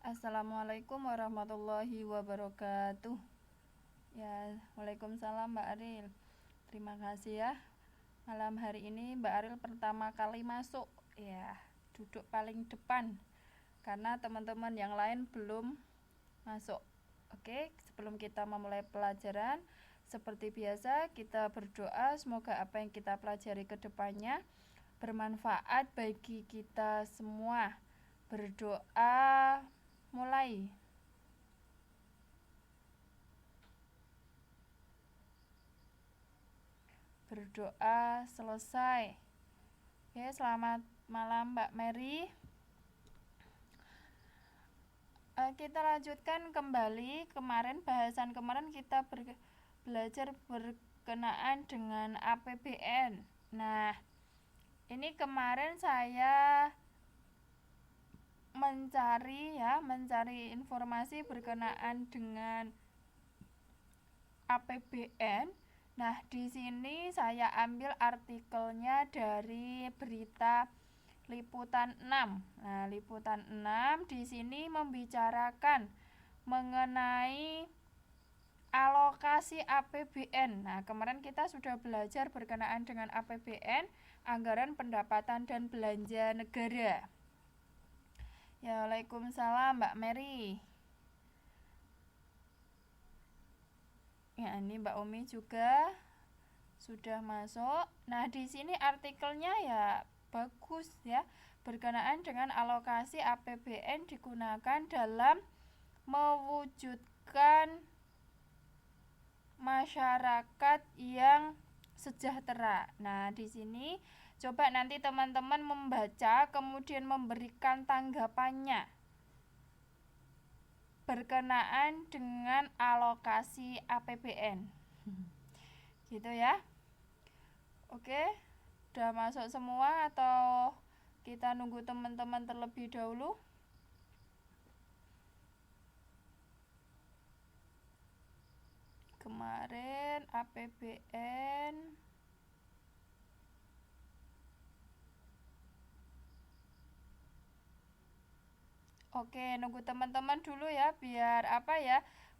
Assalamualaikum warahmatullahi wabarakatuh. Ya, Waalaikumsalam Mbak Aril. Terima kasih ya. Malam hari ini Mbak Aril pertama kali masuk. Ya, duduk paling depan. Karena teman-teman yang lain belum masuk. Oke, sebelum kita memulai pelajaran, seperti biasa kita berdoa semoga apa yang kita pelajari ke depannya bermanfaat bagi kita semua. Berdoa mulai. Berdoa selesai. Oke, selamat malam Mbak Mary. Kita lanjutkan kembali bahasan kemarin kita belajar berkenaan dengan APBN. Nah, ini kemarin saya mencari informasi berkenaan dengan APBN. Nah, di sini saya ambil artikelnya dari berita Liputan 6. Nah, Liputan 6 di sini membicarakan mengenai alokasi APBN. Nah, kemarin kita sudah belajar berkenaan dengan APBN, anggaran pendapatan dan belanja negara. Ya, Waalaikumsalam Mbak Mary. Ya, ini Mbak Umi juga sudah masuk. Nah, di sini artikelnya ya bagus ya, berkenaan dengan alokasi APBN digunakan dalam mewujudkan masyarakat yang sejahtera. Nah, di sini coba nanti teman-teman membaca kemudian memberikan tanggapannya berkenaan dengan alokasi APBN. Gitu ya. Oke, udah masuk semua atau kita nunggu teman-teman terlebih dahulu? Kemarin APBN Oke, nunggu teman-teman dulu ya, biar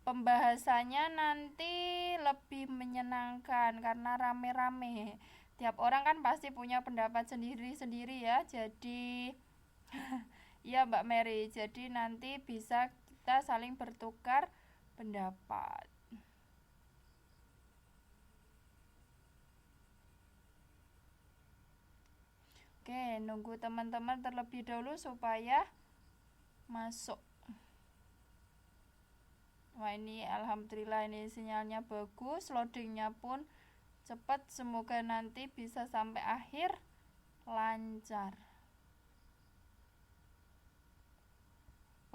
pembahasannya nanti lebih menyenangkan karena rame-rame. Tiap orang kan pasti punya pendapat sendiri-sendiri ya. Jadi iya Mbak Mary, jadi nanti bisa kita saling bertukar pendapat. Oke, nunggu teman-teman terlebih dahulu supaya masuk. Wah, ini alhamdulillah ini sinyalnya bagus, loadingnya pun cepat, semoga nanti bisa sampai akhir lancar.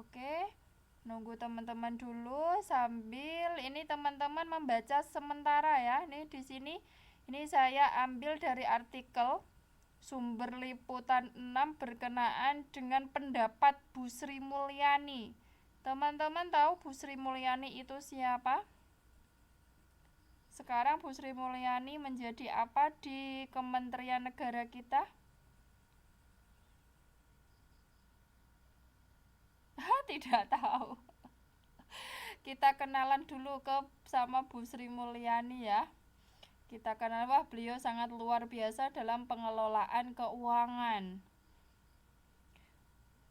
Oke, nunggu teman-teman dulu sambil ini teman-teman membaca sementara ya. Ini di sini ini saya ambil dari artikel sumber Liputan 6 berkenaan dengan pendapat Bu Sri Mulyani. Teman-teman tahu Bu Sri Mulyani itu siapa? Sekarang Bu Sri Mulyani menjadi apa di Kementerian Negara kita? Tidak tahu. Kita kenalan dulu sama Bu Sri Mulyani ya. Kita kenal, beliau sangat luar biasa dalam pengelolaan keuangan.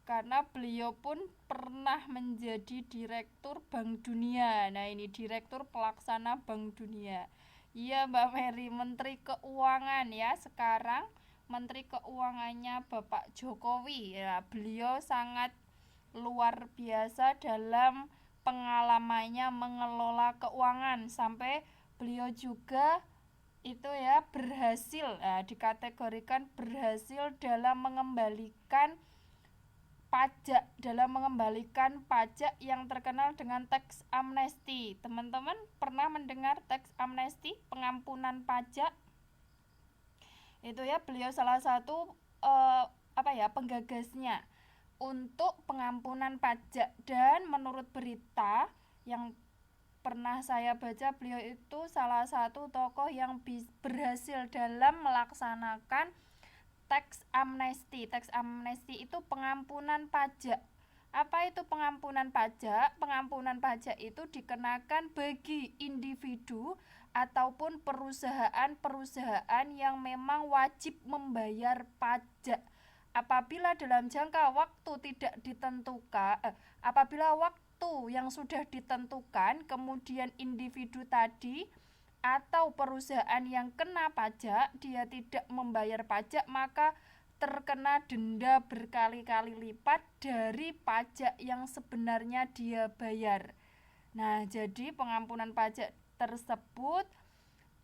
Karena beliau pun pernah menjadi Direktur Bank Dunia. Nah, ini Direktur Pelaksana Bank Dunia. Iya Mbak Mary, Menteri Keuangan ya. Sekarang Menteri Keuangannya Bapak Jokowi. Ya, beliau sangat luar biasa dalam pengalamannya mengelola keuangan. Sampai beliau juga itu ya berhasil, dikategorikan berhasil dalam mengembalikan pajak yang terkenal dengan tax amnesty. Teman-teman pernah mendengar tax amnesty, pengampunan pajak? Itu ya beliau salah satu penggagasnya untuk pengampunan pajak, dan menurut berita yang pernah saya baca, beliau itu salah satu tokoh yang berhasil dalam melaksanakan tax amnesty. Tax amnesty itu pengampunan pajak. Apa itu pengampunan pajak? Pengampunan pajak itu dikenakan bagi individu ataupun perusahaan-perusahaan yang memang wajib membayar pajak. Apabila dalam jangka waktu tidak ditentukan, apabila waktu yang sudah ditentukan, kemudian individu tadi atau perusahaan yang kena pajak dia tidak membayar pajak, maka terkena denda berkali-kali lipat dari pajak yang sebenarnya dia bayar. Nah, jadi pengampunan pajak tersebut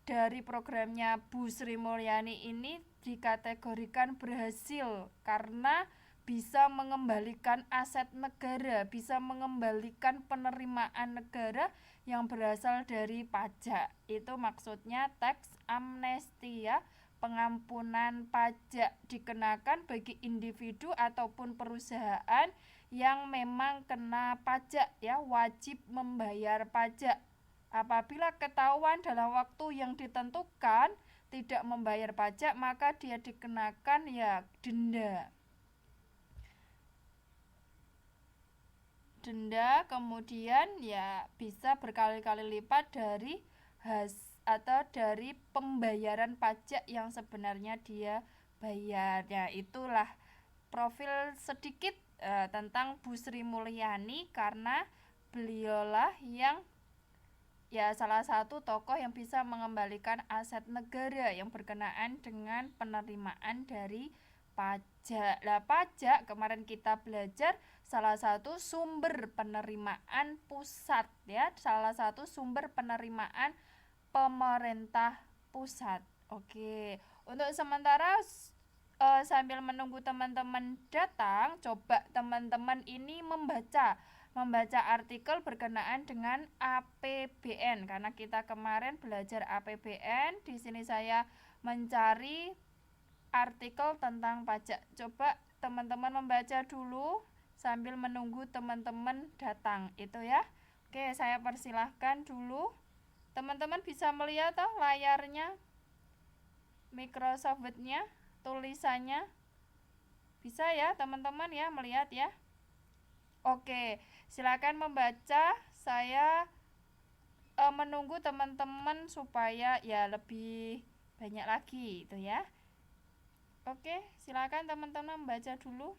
dari programnya Bu Sri Mulyani ini dikategorikan berhasil karena bisa mengembalikan aset negara, bisa mengembalikan penerimaan negara yang berasal dari pajak. Itu maksudnya tax amnesty ya. Pengampunan pajak dikenakan bagi individu ataupun perusahaan yang memang kena pajak ya, wajib membayar pajak. Apabila ketahuan dalam waktu yang ditentukan tidak membayar pajak, maka dia dikenakan ya denda. Denda kemudian ya bisa berkali-kali lipat dari atau dari pembayaran pajak yang sebenarnya dia bayar. Ya, itulah profil sedikit tentang Bu Sri Mulyani, karena beliaulah yang ya salah satu tokoh yang bisa mengembalikan aset negara yang berkenaan dengan penerimaan dari pajak. Lah, pajak kemarin kita belajar salah satu sumber penerimaan pusat ya, salah satu sumber penerimaan pemerintah pusat. Oke, untuk sementara sambil menunggu teman-teman datang, coba teman-teman ini membaca artikel berkenaan dengan APBN, karena kita kemarin belajar APBN. Di sini saya mencari artikel tentang pajak. Coba teman-teman membaca dulu sambil menunggu teman-teman datang itu ya. Oke, saya persilahkan dulu. Teman-teman bisa melihat layarnya, Microsoft Word-nya, tulisannya. Bisa ya teman-teman ya melihat ya. Oke, silakan membaca. Saya menunggu teman-teman supaya ya lebih banyak lagi itu ya. Oke, silakan teman-teman membaca dulu.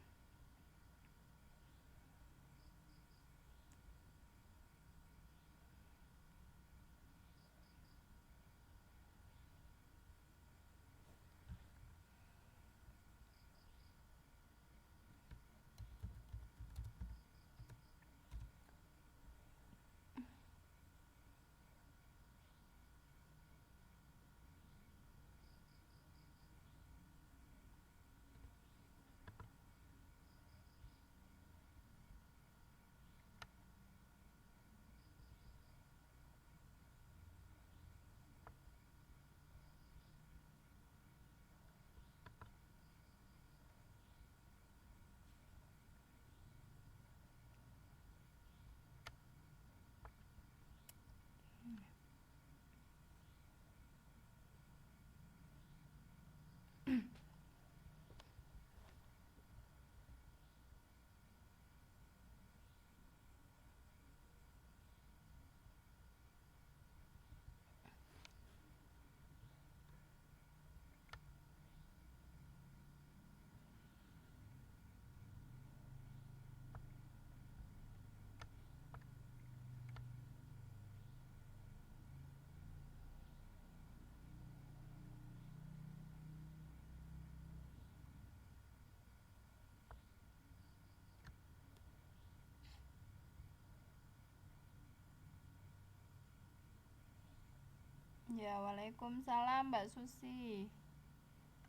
Ya, waalaikumsalam Mbak Susi.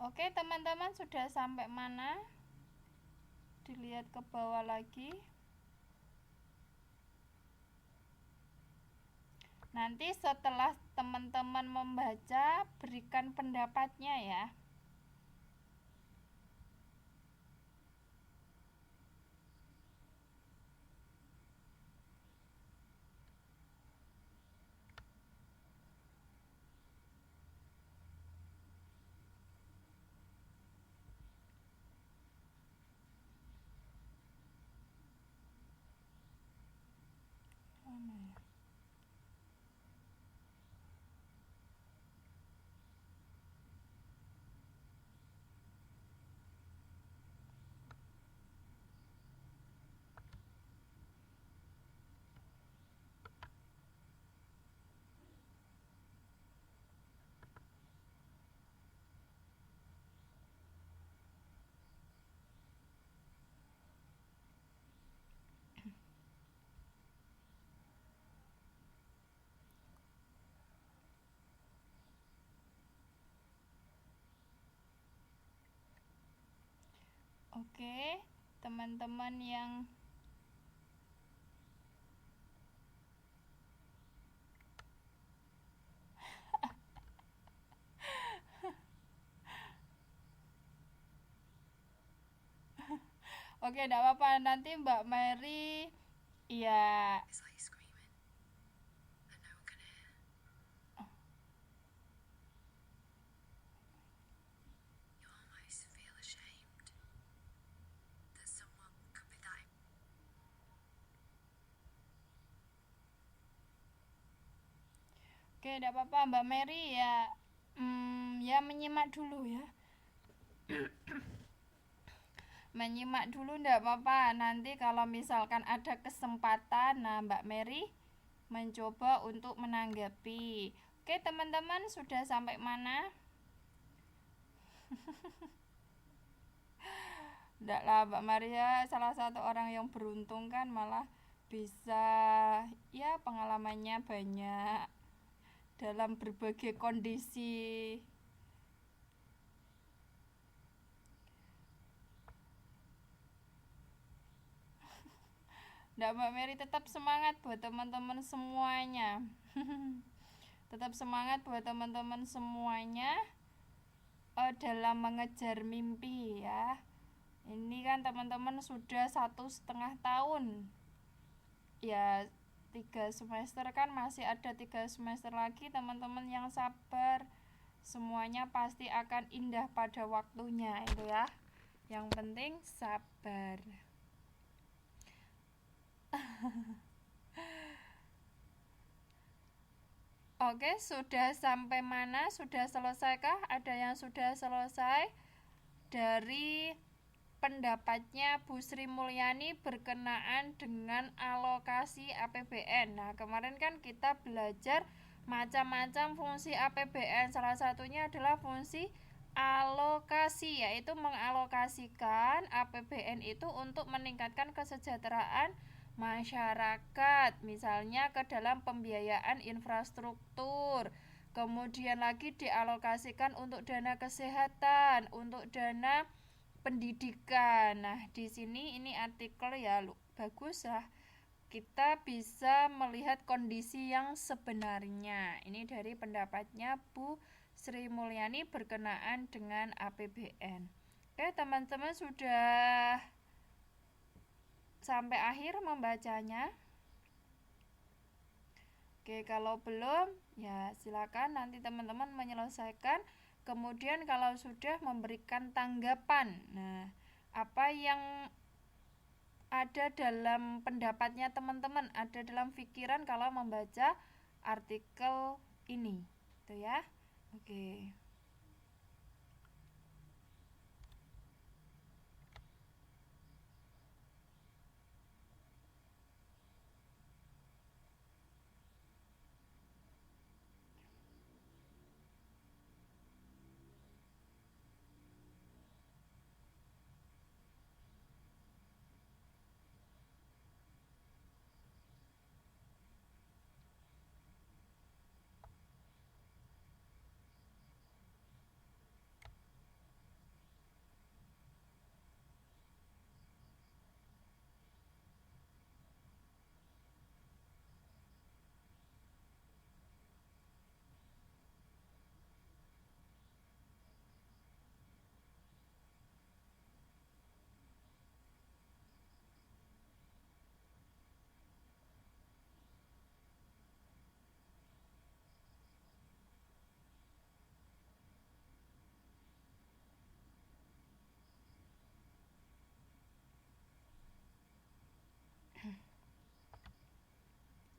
Oke, teman-teman sudah sampai mana? Dilihat ke bawah lagi. Nanti setelah teman-teman membaca, berikan pendapatnya ya. Oke, teman-teman yang oke, enggak apa-apa, nanti Mbak Mary ya. Oke, enggak apa-apa Mbak Mary ya. Ya menyimak dulu ya. Menyimak dulu enggak apa-apa. Nanti kalau misalkan ada kesempatan, nah Mbak Mary mencoba untuk menanggapi. Oke, teman-teman sudah sampai mana? Enggak lah, Mbak Maria salah satu orang yang beruntung kan, malah bisa ya pengalamannya banyak dalam berbagai kondisi. Nggak, Mbak Mary, tetap semangat buat teman-teman semuanya. Tetap semangat buat teman-teman semuanya dalam mengejar mimpi ya. Ini kan teman-teman sudah 1,5 tahun. Ya 3 semester kan, masih ada 3 semester lagi. Teman-teman yang sabar, semuanya pasti akan indah pada waktunya itu ya. Yang penting sabar. Oke, sudah sampai mana? Sudah selesaikah? Ada yang sudah selesai dari pendapatnya Bu Sri Mulyani berkenaan dengan alokasi APBN? Nah, kemarin kan kita belajar macam-macam fungsi APBN. Salah satunya adalah fungsi alokasi, yaitu mengalokasikan APBN itu untuk meningkatkan kesejahteraan masyarakat, misalnya ke dalam pembiayaan infrastruktur. Kemudian lagi dialokasikan untuk dana kesehatan, untuk dana pendidikan. Nah, di sini ini artikel ya bagus lah. Kita bisa melihat kondisi yang sebenarnya. Ini dari pendapatnya Bu Sri Mulyani berkenaan dengan APBN. Oke, teman-teman sudah sampai akhir membacanya? Oke, kalau belum ya silakan nanti teman-teman menyelesaikan. Kemudian kalau sudah memberikan tanggapan. Nah, apa yang ada dalam pendapatnya teman-teman, ada dalam pikiran kalau membaca artikel ini. Itu ya. Oke.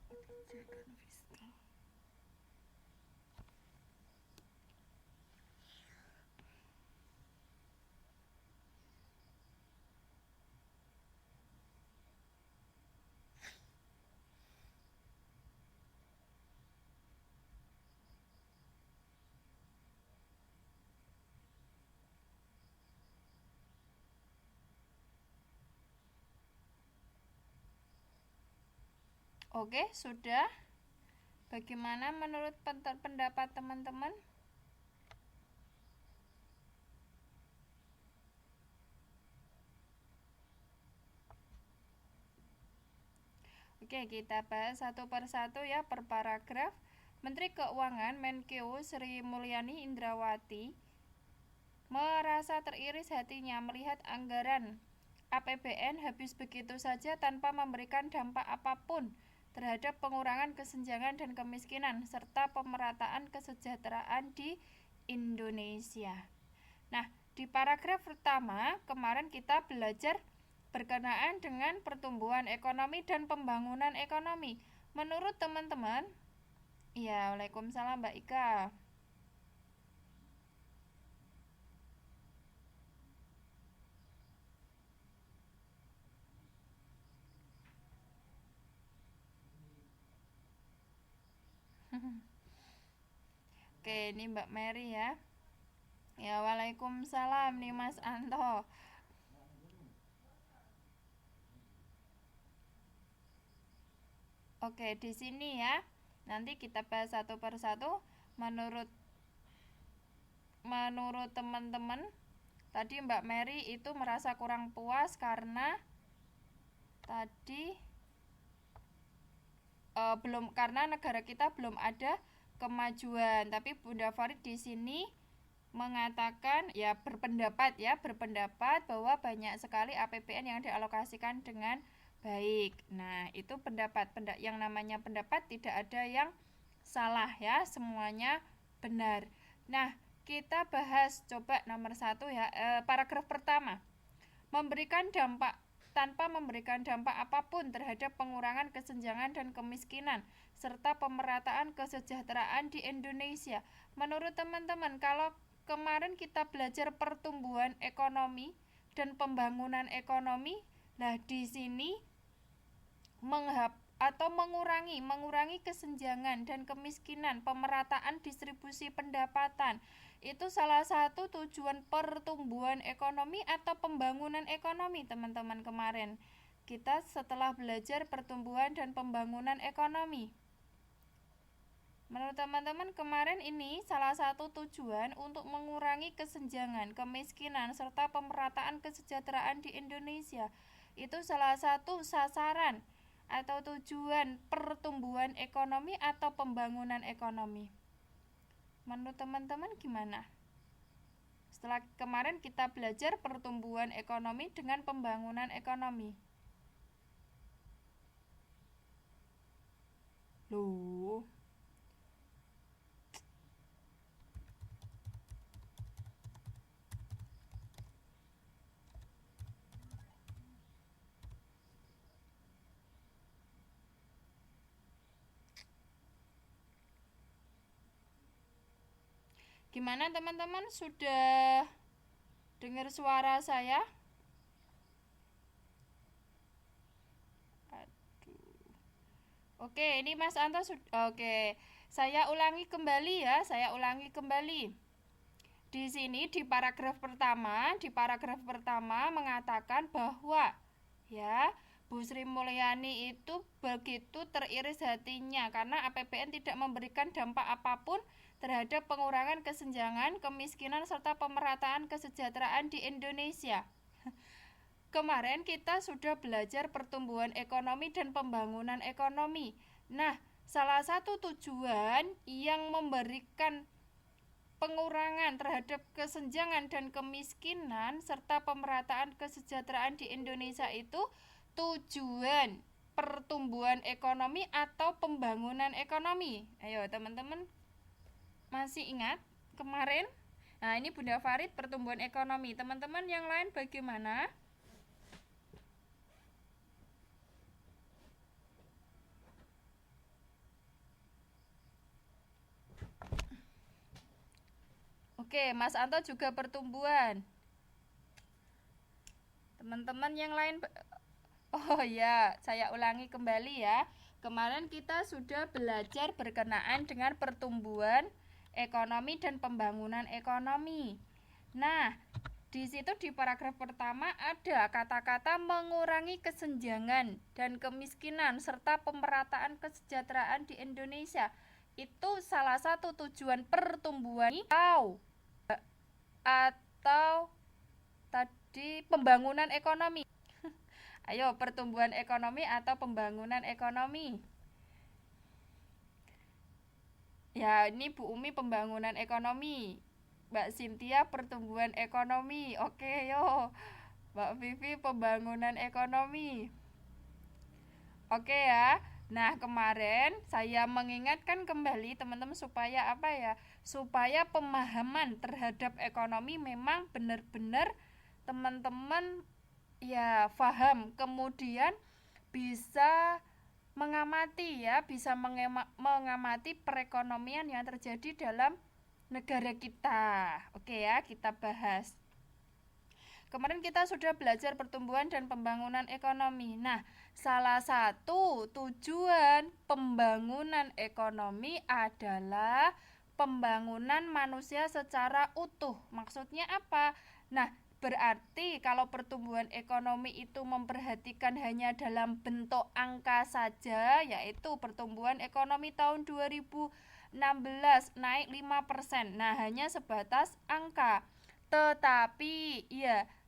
Kebijakan fiskal. Oke, sudah. Bagaimana menurut pendapat teman-teman? Oke, kita bahas satu persatu ya per paragraf. Menteri Keuangan Menkeu Sri Mulyani Indrawati merasa teriris hatinya melihat anggaran APBN habis begitu saja tanpa memberikan dampak apapun terhadap pengurangan kesenjangan dan kemiskinan serta pemerataan kesejahteraan di Indonesia. Nah, di paragraf pertama kemarin kita belajar berkenaan dengan pertumbuhan ekonomi dan pembangunan ekonomi. Menurut teman-teman, ya, Waalaikumsalam Mbak Ika. Oke, ini Mbak Mary ya. Ya, Waalaikumsalam nih Mas Anto. Oke, di sini ya. Nanti kita bahas satu persatu menurut teman-teman. Tadi Mbak Mary itu merasa kurang puas karena tadi karena negara kita belum ada kemajuan. Tapi Bunda Farid di sini mengatakan berpendapat bahwa banyak sekali APBN yang dialokasikan dengan baik. Nah, itu yang namanya pendapat tidak ada yang salah ya, semuanya benar. Nah, kita bahas coba nomor 1 ya, paragraf pertama. Tanpa memberikan dampak apapun terhadap pengurangan kesenjangan dan kemiskinan serta pemerataan kesejahteraan di Indonesia. Menurut teman-teman, kalau kemarin kita belajar pertumbuhan ekonomi dan pembangunan ekonomi, nah di sini mengurangi kesenjangan dan kemiskinan, pemerataan distribusi pendapatan. Itu salah satu tujuan pertumbuhan ekonomi atau pembangunan ekonomi, teman-teman. Kemarin kita setelah belajar pertumbuhan dan pembangunan ekonomi. Menurut teman-teman kemarin ini salah satu tujuan untuk mengurangi kesenjangan, kemiskinan, serta pemerataan kesejahteraan di Indonesia. Itu salah satu sasaran atau tujuan pertumbuhan ekonomi atau pembangunan ekonomi. Menurut teman-teman gimana? Setelah kemarin kita belajar pertumbuhan ekonomi dengan pembangunan ekonomi. Loh, gimana teman-teman, sudah dengar suara saya? Aduh. Oke, ini Mas Anto oke. Saya ulangi kembali. Di sini di paragraf pertama mengatakan bahwa ya, Bu Sri Mulyani itu begitu teriris hatinya karena APBN tidak memberikan dampak apapun terhadap pengurangan kesenjangan, kemiskinan, serta pemerataan kesejahteraan di Indonesia. Kemarin kita sudah belajar pertumbuhan ekonomi dan pembangunan ekonomi. Nah, salah satu tujuan yang memberikan pengurangan terhadap kesenjangan dan kemiskinan serta pemerataan kesejahteraan di Indonesia itu tujuan pertumbuhan ekonomi atau pembangunan ekonomi. Ayo teman-teman, masih ingat kemarin? Nah, ini Bunda Farid pertumbuhan ekonomi. Teman-teman yang lain bagaimana? Oke, Mas Anto juga pertumbuhan. Teman-teman yang lain, oh ya, saya ulangi kembali ya. Kemarin kita sudah belajar berkenaan dengan pertumbuhan ekonomi dan pembangunan ekonomi. Nah, di situ di paragraf pertama ada kata-kata mengurangi kesenjangan dan kemiskinan serta pemerataan kesejahteraan di Indonesia. Itu salah satu tujuan pertumbuhan atau tadi pembangunan ekonomi Ayo, pertumbuhan ekonomi atau pembangunan ekonomi? Ya, ini Bu Umi pembangunan ekonomi. Mbak Cynthia pertumbuhan ekonomi. Oke, yo. Mbak Vivi pembangunan ekonomi. Oke ya. Nah, kemarin saya mengingatkan kembali teman-teman supaya apa ya? Supaya pemahaman terhadap ekonomi memang benar-benar teman-teman ya paham. Kemudian bisa mengamati ya, bisa mengamati perekonomian yang terjadi dalam negara kita. Oke ya, kita bahas. Kemarin kita sudah belajar pertumbuhan dan pembangunan ekonomi. Nah, salah satu tujuan pembangunan ekonomi adalah pembangunan manusia secara utuh. Maksudnya apa? Nah, berarti kalau pertumbuhan ekonomi itu memperhatikan hanya dalam bentuk angka saja, yaitu pertumbuhan ekonomi tahun 2016 naik 5%. Nah, hanya sebatas angka.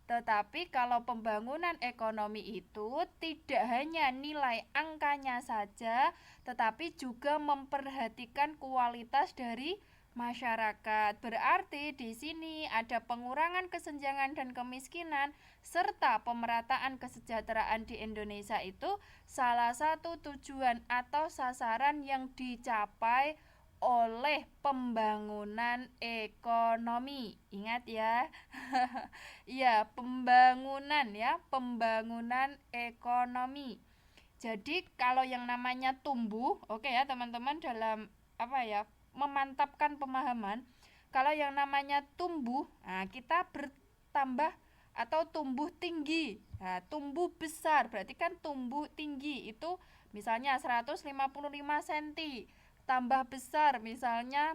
Tetapi kalau pembangunan ekonomi itu tidak hanya nilai angkanya saja, tetapi juga memperhatikan kualitas dari masyarakat. Berarti di sini ada pengurangan kesenjangan dan kemiskinan serta pemerataan kesejahteraan di Indonesia itu salah satu tujuan atau sasaran yang dicapai oleh pembangunan ekonomi. Ingat ya. Iya, pembangunan ekonomi. Jadi kalau yang namanya tumbuh, oke ya teman-teman dalam apa ya? Memantapkan pemahaman. Kalau yang namanya tumbuh, nah kita bertambah atau tumbuh tinggi. Nah, tumbuh besar berarti kan tumbuh tinggi itu misalnya 155 cm, tambah besar misalnya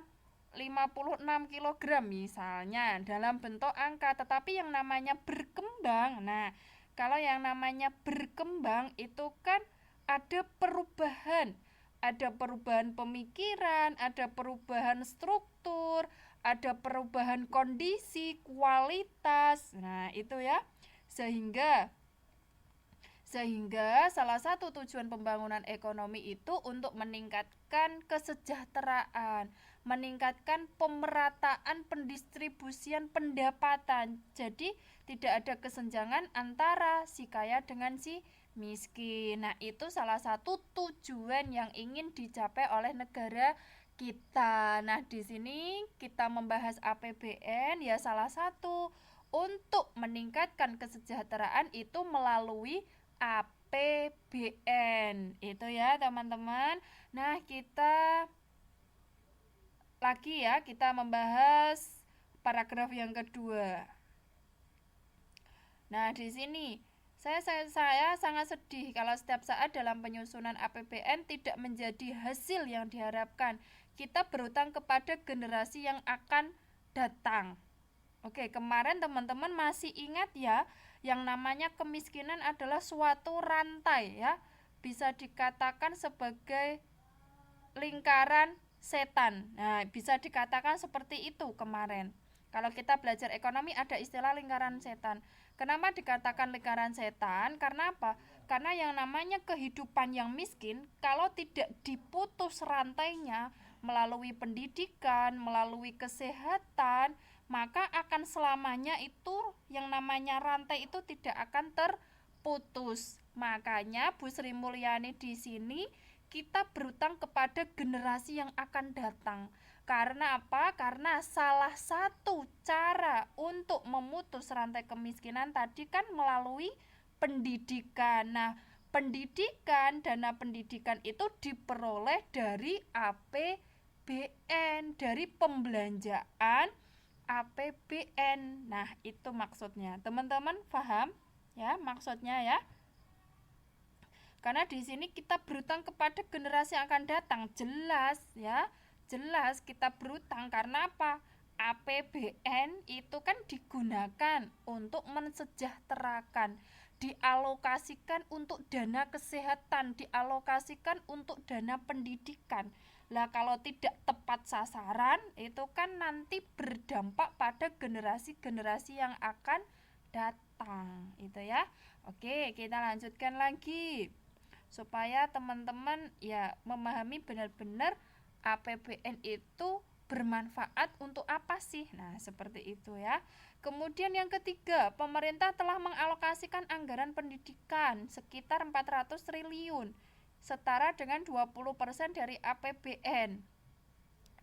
56 kg misalnya dalam bentuk angka. Tetapi yang namanya berkembang, nah kalau yang namanya berkembang itu kan ada perubahan pemikiran, ada perubahan struktur, ada perubahan kondisi, kualitas. Nah, itu ya. Sehingga salah satu tujuan pembangunan ekonomi itu untuk meningkatkan kesejahteraan, meningkatkan pemerataan pendistribusian pendapatan. Jadi tidak ada kesenjangan antara si kaya dengan si miskin. Nah, itu salah satu tujuan yang ingin dicapai oleh negara kita. Nah, di sini kita membahas APBN ya, salah satu untuk meningkatkan kesejahteraan itu melalui APBN. Itu ya, teman-teman. Nah, kita membahas paragraf yang kedua. Nah, di sini saya sangat sedih kalau setiap saat dalam penyusunan APBN tidak menjadi hasil yang diharapkan. Kita berutang kepada generasi yang akan datang. Oke, kemarin teman-teman masih ingat ya, yang namanya kemiskinan adalah suatu rantai ya. Bisa dikatakan sebagai lingkaran setan. Nah, bisa dikatakan seperti itu kemarin. Kalau kita belajar ekonomi ada istilah lingkaran setan. Kenapa dikatakan lingkaran setan? Karena apa? Karena yang namanya kehidupan yang miskin kalau tidak diputus rantainya melalui pendidikan, melalui kesehatan, maka akan selamanya itu yang namanya rantai itu tidak akan terputus. Makanya Bu Sri Mulyani di sini kita berutang kepada generasi yang akan datang. Karena apa? Karena salah satu cara untuk memutus rantai kemiskinan tadi kan melalui pendidikan. Nah, dana pendidikan itu diperoleh dari APBN, dari pembelanjaan APBN. Nah, itu maksudnya. Teman-teman paham ya maksudnya ya? Karena di sini kita berutang kepada generasi yang akan datang. Jelas ya. Jelas kita berutang karena apa? APBN itu kan digunakan untuk mensejahterakan, dialokasikan untuk dana kesehatan, dialokasikan untuk dana pendidikan. Lah kalau tidak tepat sasaran itu kan nanti berdampak pada generasi-generasi yang akan datang, itu ya. Oke, kita lanjutkan lagi supaya teman-teman ya memahami benar-benar APBN itu bermanfaat untuk apa sih. Nah, seperti itu ya. Kemudian yang ketiga, pemerintah telah mengalokasikan anggaran pendidikan sekitar 400 triliun, setara dengan 20% dari APBN.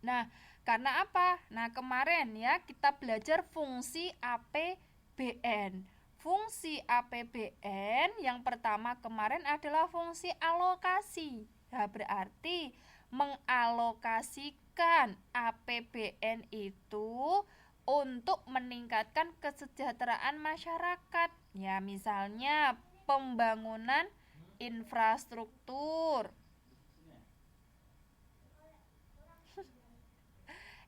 Nah, karena apa? Nah, kemarin ya kita belajar fungsi APBN. Fungsi APBN yang pertama kemarin adalah fungsi alokasi. Nah, berarti mengalokasikan APBN itu untuk meningkatkan kesejahteraan masyarakat. Ya, misalnya pembangunan infrastruktur.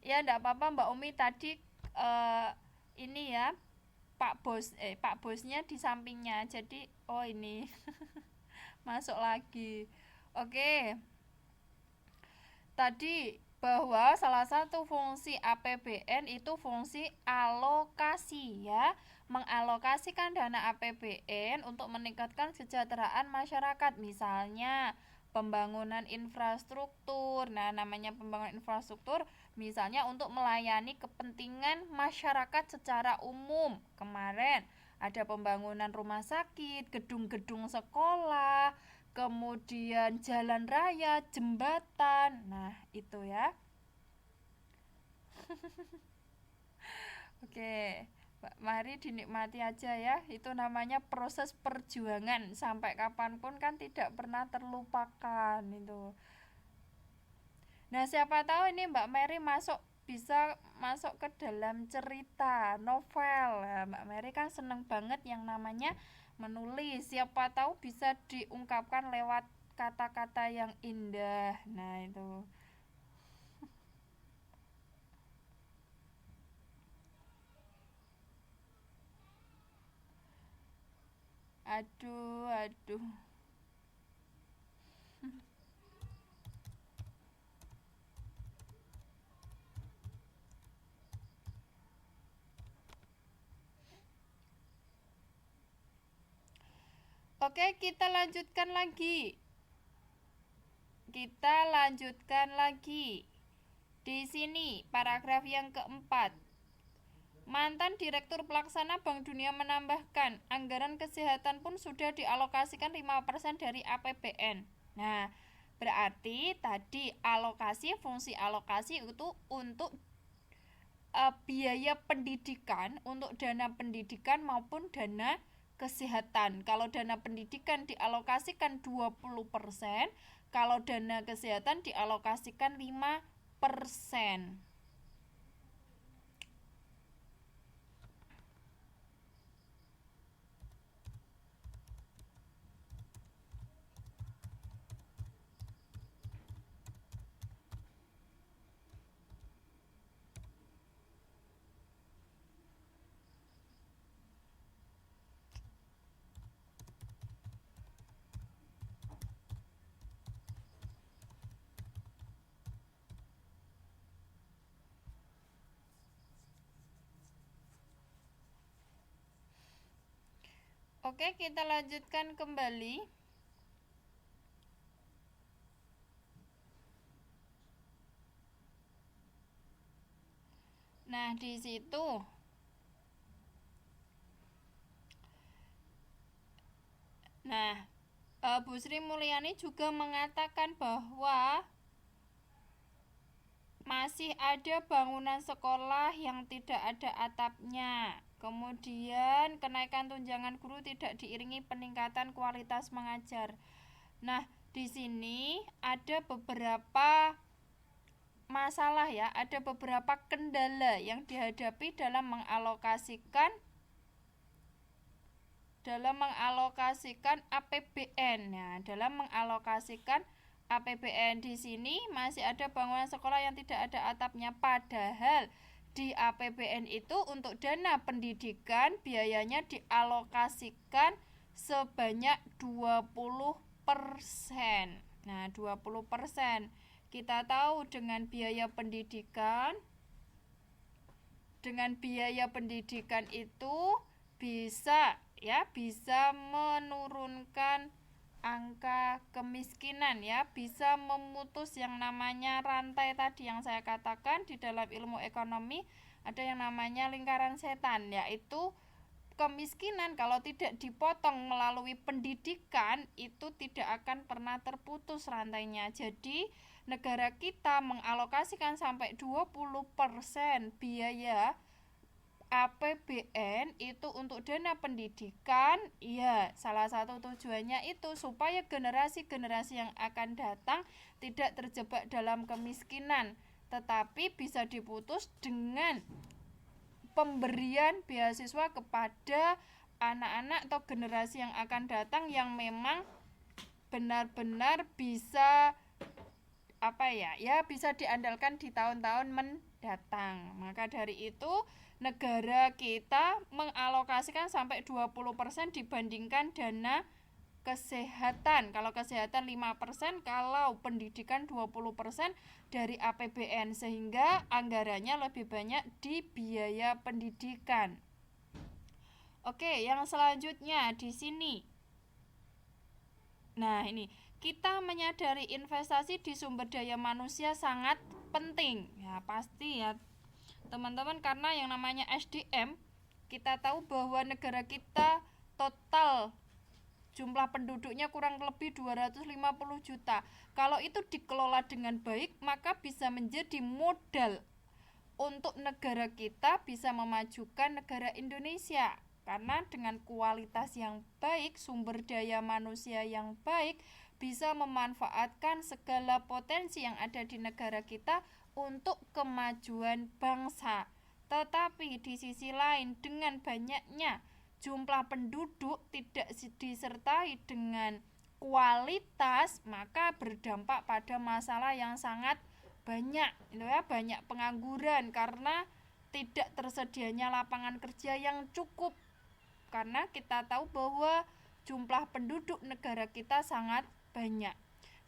Ya, enggak apa-apa Mbak Umi tadi eh, ini ya Pak bosnya di sampingnya. Jadi oh ini masuk lagi. Oke. Tadi bahwa salah satu fungsi APBN itu fungsi alokasi ya, mengalokasikan dana APBN untuk meningkatkan kesejahteraan masyarakat, misalnya pembangunan infrastruktur. Nah, namanya pembangunan infrastruktur misalnya untuk melayani kepentingan masyarakat secara umum. Kemarin ada pembangunan rumah sakit, gedung-gedung sekolah, kemudian jalan raya, jembatan. Nah, itu ya. Oke, mari dinikmati aja ya. Itu namanya proses perjuangan. Sampai kapanpun kan tidak pernah terlupakan itu. Nah, siapa tahu ini Mbak Mary bisa masuk ke dalam cerita novel. Nah, Mbak Mary kan seneng banget yang namanya menulis. Siapa tahu bisa diungkapkan lewat kata-kata yang indah. Nah, itu. Aduh, aduh. Oke, kita lanjutkan lagi. Kita lanjutkan lagi. Di sini paragraf yang keempat. Mantan Direktur Pelaksana Bank Dunia menambahkan, anggaran kesehatan pun sudah dialokasikan 5% dari APBN. Nah, berarti tadi alokasi, fungsi alokasi itu untuk biaya pendidikan, untuk dana pendidikan maupun dana kesehatan. Kalau dana pendidikan dialokasikan 20%, kalau dana kesehatan dialokasikan 5%. Oke, kita lanjutkan kembali. Nah, di situ Bu Sri Mulyani juga mengatakan bahwa masih ada bangunan sekolah yang tidak ada atapnya. Kemudian kenaikan tunjangan guru tidak diiringi peningkatan kualitas mengajar. Nah, di sini ada beberapa masalah ya, ada beberapa kendala yang dihadapi dalam mengalokasikan APBN. Nah, dalam mengalokasikan APBN di sini masih ada bangunan sekolah yang tidak ada atapnya, padahal di APBN itu untuk dana pendidikan biayanya dialokasikan sebanyak 20%. Nah, 20%. Kita tahu dengan biaya pendidikan itu bisa ya, bisa menurunkan angka kemiskinan ya, bisa memutus yang namanya rantai tadi yang saya katakan di dalam ilmu ekonomi ada yang namanya lingkaran setan, yaitu kemiskinan kalau tidak dipotong melalui pendidikan itu tidak akan pernah terputus rantainya. Jadi negara kita mengalokasikan sampai 20% biaya APBN itu untuk dana pendidikan. Iya, salah satu tujuannya itu supaya generasi-generasi yang akan datang tidak terjebak dalam kemiskinan, tetapi bisa diputus dengan pemberian beasiswa kepada anak-anak atau generasi yang akan datang yang memang benar-benar bisa bisa diandalkan di tahun-tahun mendatang. Maka dari itu negara kita mengalokasikan sampai 20% dibandingkan dana kesehatan. Kalau kesehatan 5%, kalau pendidikan 20% dari APBN, sehingga anggarannya lebih banyak di biaya pendidikan. Oke, yang selanjutnya di sini. Nah, ini kita menyadari investasi di sumber daya manusia sangat penting. Ya, pasti ya, teman-teman, karena yang namanya SDM, kita tahu bahwa negara kita total jumlah penduduknya kurang lebih 250 juta. Kalau itu dikelola dengan baik, maka bisa menjadi modal untuk negara kita bisa memajukan negara Indonesia. Karena dengan kualitas yang baik, sumber daya manusia yang baik, bisa memanfaatkan segala potensi yang ada di negara kita untuk kemajuan bangsa. Tetapi di sisi lain, dengan banyaknya jumlah penduduk tidak disertai dengan kualitas, maka berdampak pada masalah yang sangat banyak, banyak pengangguran karena tidak tersedianya lapangan kerja yang cukup. Karena kita tahu bahwa jumlah penduduk negara kita sangat banyak.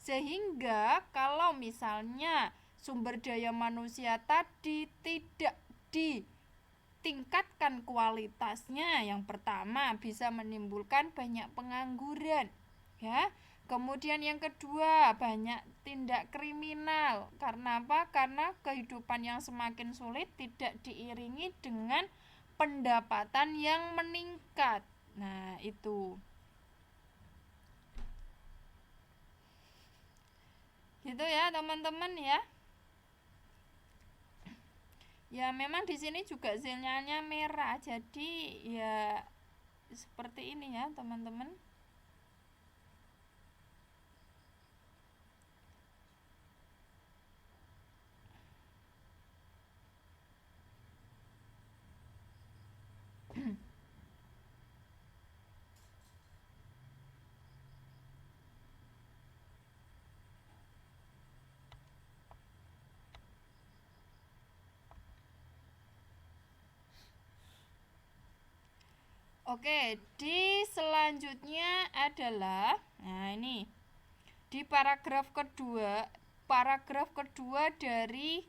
Sehingga kalau misalnya sumber daya manusia tadi tidak ditingkatkan kualitasnya, yang pertama bisa menimbulkan banyak pengangguran, ya. Kemudian yang kedua, banyak tindak kriminal. Karena apa? Karena kehidupan yang semakin sulit tidak diiringi dengan pendapatan yang meningkat. Nah, itu. Gitu ya, teman-teman ya. Ya, memang di sini juga sinyalnya merah. Jadi ya seperti ini ya, teman-teman. Oke, di selanjutnya adalah, nah ini di paragraf kedua dari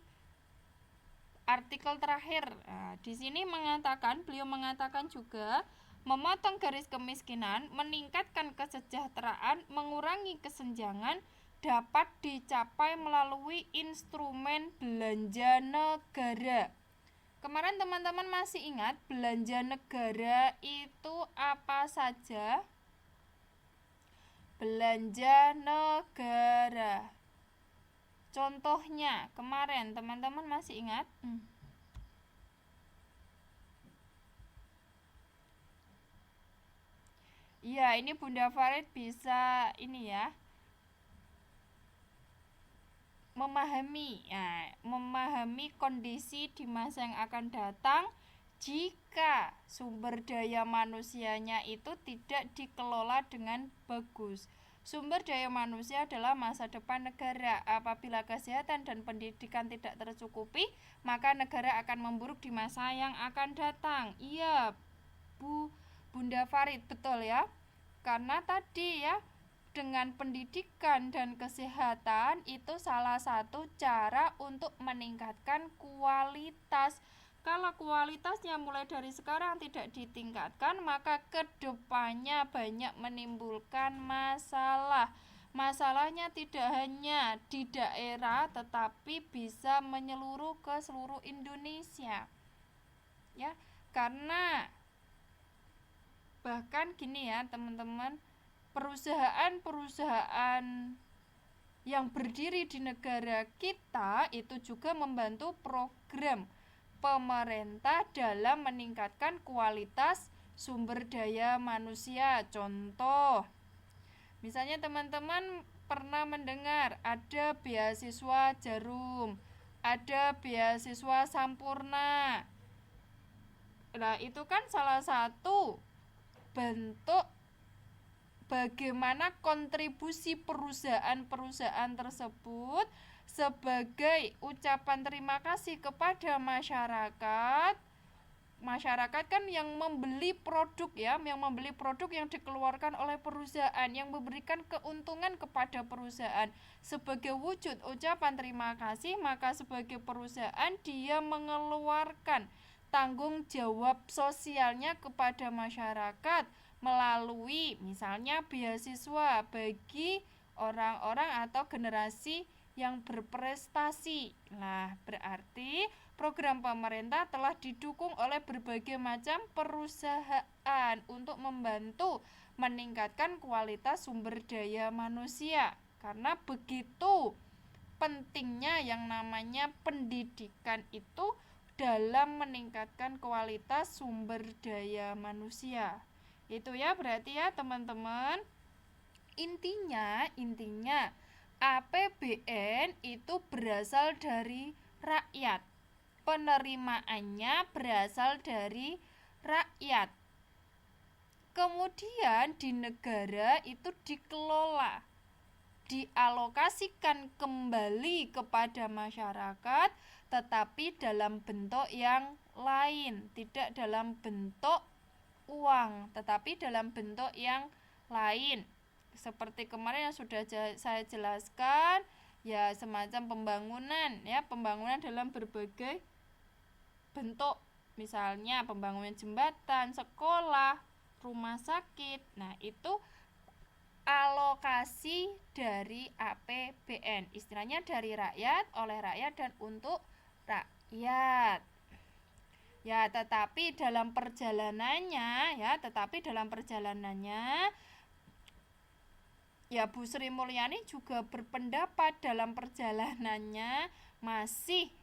artikel terakhir. Nah, di sini beliau mengatakan juga memotong garis kemiskinan, meningkatkan kesejahteraan, mengurangi kesenjangan dapat dicapai melalui instrumen belanja negara. Kemarin teman-teman masih ingat belanja negara itu apa saja? Belanja negara. Contohnya kemarin teman-teman masih ingat? Iya, ini Bunda Farid bisa ini ya, memahami kondisi di masa yang akan datang jika sumber daya manusianya itu tidak dikelola dengan bagus. Sumber daya manusia adalah masa depan negara. Apabila kesehatan dan pendidikan tidak tercukupi, maka negara akan memburuk di masa yang akan datang. Iya, Bunda Farid, betul ya. Karena tadi ya, dengan pendidikan dan kesehatan itu salah satu cara untuk meningkatkan kualitas. Kalau kualitasnya mulai dari sekarang tidak ditingkatkan, maka kedepannya banyak menimbulkan masalah. Masalahnya tidak hanya di daerah, tetapi bisa menyeluruh ke seluruh Indonesia. Ya, karena bahkan gini ya teman-teman, perusahaan-perusahaan yang berdiri di negara kita itu juga membantu program pemerintah dalam meningkatkan kualitas sumber daya manusia. Contoh, misalnya teman-teman pernah mendengar ada beasiswa Jarum, ada beasiswa Sampurna. Nah, itu kan salah satu bentuk bagaimana kontribusi perusahaan-perusahaan tersebut sebagai ucapan terima kasih kepada masyarakat. Masyarakat kan yang membeli produk ya, yang membeli produk yang dikeluarkan oleh perusahaan, yang memberikan keuntungan kepada perusahaan. Sebagai wujud ucapan terima kasih, maka sebagai perusahaan dia mengeluarkan tanggung jawab sosialnya kepada masyarakat melalui misalnya beasiswa bagi orang-orang atau generasi yang berprestasi. Nah, berarti program pemerintah telah didukung oleh berbagai macam perusahaan untuk membantu meningkatkan kualitas sumber daya manusia. Karena begitu pentingnya yang namanya pendidikan itu dalam meningkatkan kualitas sumber daya manusia. Itu ya berarti ya teman-teman. Intinya APBN itu berasal dari rakyat. Penerimaannya berasal dari rakyat. Kemudian di negara itu dikelola, dialokasikan kembali kepada masyarakat, tetapi dalam bentuk yang lain, tidak dalam bentuk uang, tetapi dalam bentuk yang lain. Seperti kemarin yang sudah saya jelaskan, ya semacam pembangunan, ya pembangunan dalam berbagai bentuk, misalnya pembangunan jembatan, sekolah, rumah sakit. Nah, itu alokasi dari APBN, istilahnya dari rakyat, oleh rakyat, dan untuk rakyat. Ya, tetapi dalam perjalanannya ya Bu Sri Mulyani juga berpendapat dalam perjalanannya masih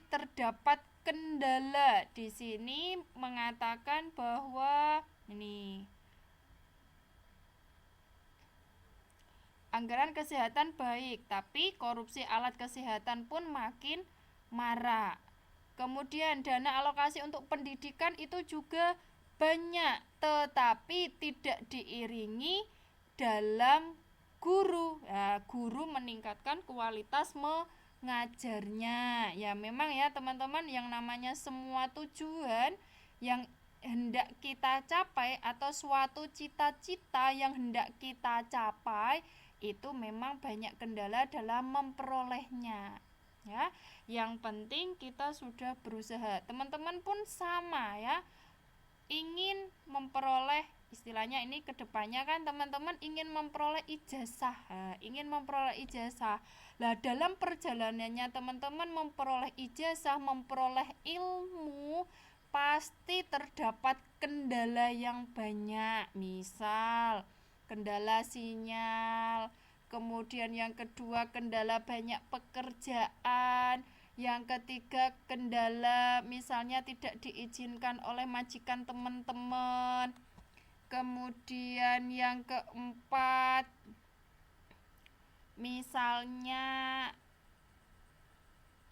terdapat kendala. Di sini mengatakan bahwa ini anggaran kesehatan baik, tapi korupsi alat kesehatan pun makin marak. Kemudian dana alokasi untuk pendidikan itu juga banyak, tetapi tidak diiringi dalam guru. Ya, guru meningkatkan kualitas mengajarnya. Ya memang ya teman-teman, yang namanya semua tujuan yang hendak kita capai atau suatu cita-cita yang hendak kita capai itu memang banyak kendala dalam memperolehnya. Ya, yang penting kita sudah berusaha. Teman-teman pun sama ya, ingin memperoleh, istilahnya ini kedepannya kan teman-teman ingin memperoleh ijazah. Nah, dalam perjalanannya teman-teman memperoleh ijazah, memperoleh ilmu, pasti terdapat kendala yang banyak. Misal kendala sinyal, kemudian yang kedua kendala banyak pekerjaan, yang ketiga kendala misalnya tidak diizinkan oleh majikan teman-teman, kemudian yang keempat misalnya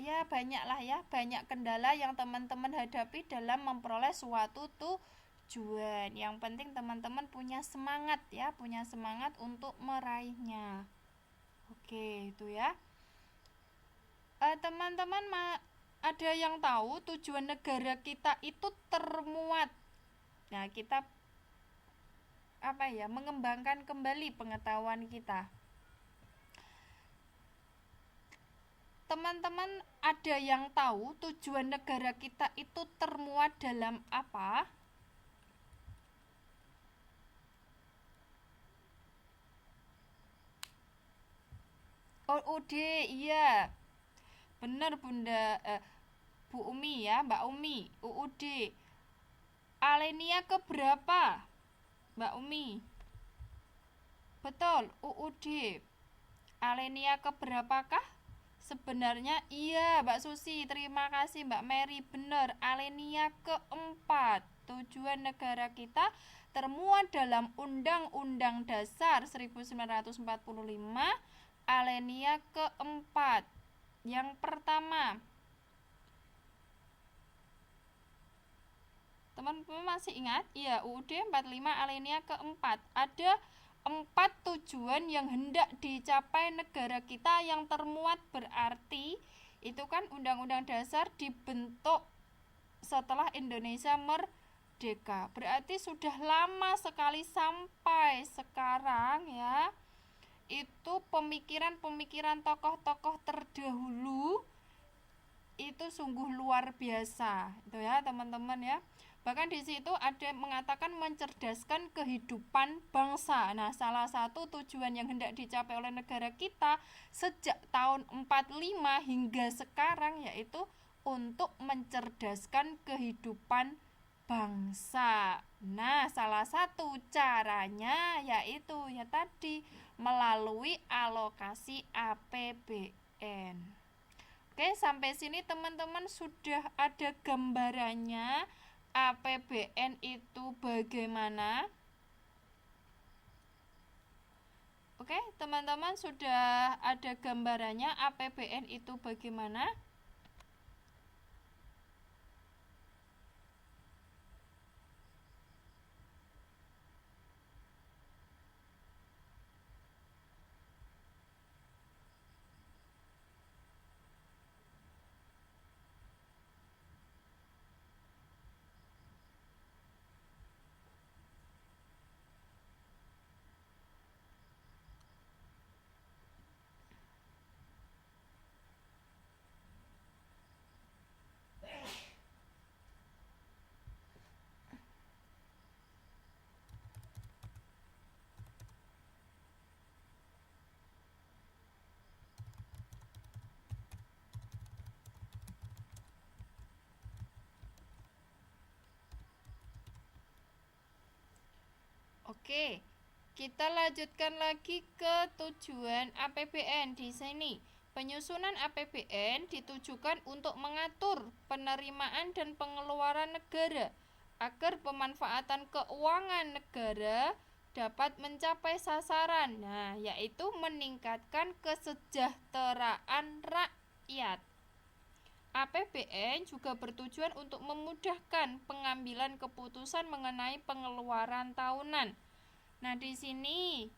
ya banyak kendala yang teman-teman hadapi dalam memperoleh suatu tujuan. Yang penting teman-teman punya semangat untuk meraihnya. Oke, itu ya. Teman-teman ada yang tahu tujuan negara kita itu termuat. Nah, kita mengembangkan kembali pengetahuan kita. Teman-teman ada yang tahu tujuan negara kita itu termuat dalam apa? UUD, iya. Benar Bunda, Bu Umi ya, Mbak Umi. UUD. Alenia keberapa, Mbak Umi? Betul, UUD. Alenia keberapakah? Sebenarnya iya, Mbak Susi. Terima kasih Mbak Mary. Benar, Alenia keempat. Tujuan negara kita termuat dalam Undang-Undang Dasar 1945. Alenia keempat. Yang pertama, teman-teman masih ingat? Iya, UUD 45 alinea keempat. Ada 4 tujuan yang hendak dicapai negara kita yang termuat, berarti itu kan Undang-Undang Dasar dibentuk setelah Indonesia merdeka. Berarti sudah lama sekali sampai sekarang ya. Itu pemikiran-pemikiran tokoh-tokoh terdahulu itu sungguh luar biasa. Itu ya, teman-teman ya. Bahkan di situ ada mengatakan mencerdaskan kehidupan bangsa. Nah, salah satu tujuan yang hendak dicapai oleh negara kita sejak tahun 45 hingga sekarang yaitu untuk mencerdaskan kehidupan bangsa. Nah, salah satu caranya yaitu ya tadi melalui alokasi APBN. Oke, sampai sini teman-teman sudah ada gambarannya APBN itu bagaimana? Oke, teman-teman sudah ada gambarannya APBN itu bagaimana? Oke, kita lanjutkan lagi ke tujuan APBN di sini. Penyusunan APBN ditujukan untuk mengatur penerimaan dan pengeluaran negara agar pemanfaatan keuangan negara dapat mencapai sasaran, nah, yaitu meningkatkan kesejahteraan rakyat. APBN juga bertujuan untuk memudahkan pengambilan keputusan mengenai pengeluaran tahunan. Nah, di sini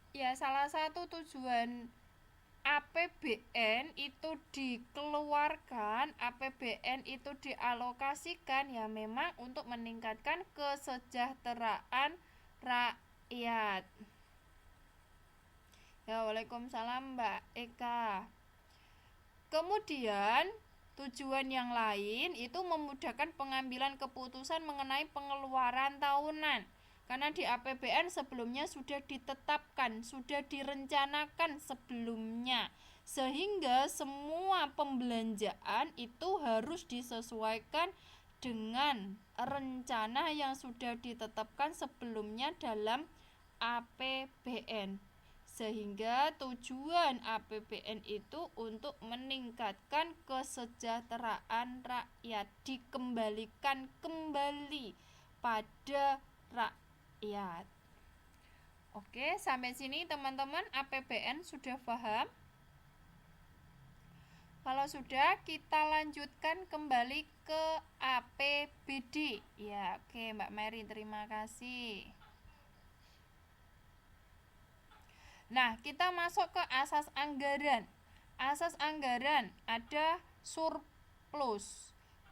ya salah satu tujuan APBN itu dikeluarkan, APBN itu dialokasikan ya memang untuk meningkatkan kesejahteraan rakyat. Ya, waalaikumsalam Mbak Eka. Kemudian tujuan yang lain itu memudahkan pengambilan keputusan mengenai pengeluaran tahunan. Karena di APBN sebelumnya sudah ditetapkan, sudah direncanakan sebelumnya. Sehingga semua pembelanjaan itu harus disesuaikan dengan rencana yang sudah ditetapkan sebelumnya dalam APBN. Sehingga tujuan APBN itu untuk meningkatkan kesejahteraan rakyat, dikembalikan kembali pada rakyat. Oke, sampai sini teman-teman APBN sudah paham? Kalau sudah, kita lanjutkan kembali ke APBD. Ya, oke Mbak Mary, terima kasih. Nah, kita masuk ke asas anggaran. Asas anggaran ada surplus.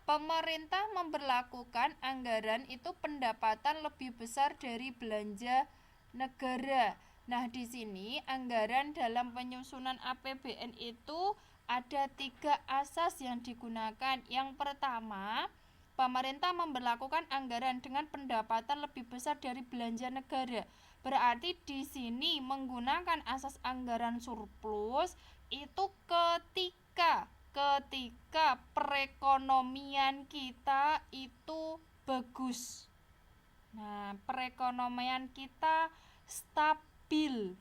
Pemerintah memberlakukan anggaran itu pendapatan lebih besar dari belanja negara. Nah, di sini anggaran dalam penyusunan APBN itu ada 3 asas yang digunakan. Yang pertama, pemerintah memberlakukan anggaran dengan pendapatan lebih besar dari belanja negara. Berarti di sini menggunakan asas anggaran surplus itu ketika perekonomian kita itu bagus. Nah, perekonomian kita stabil.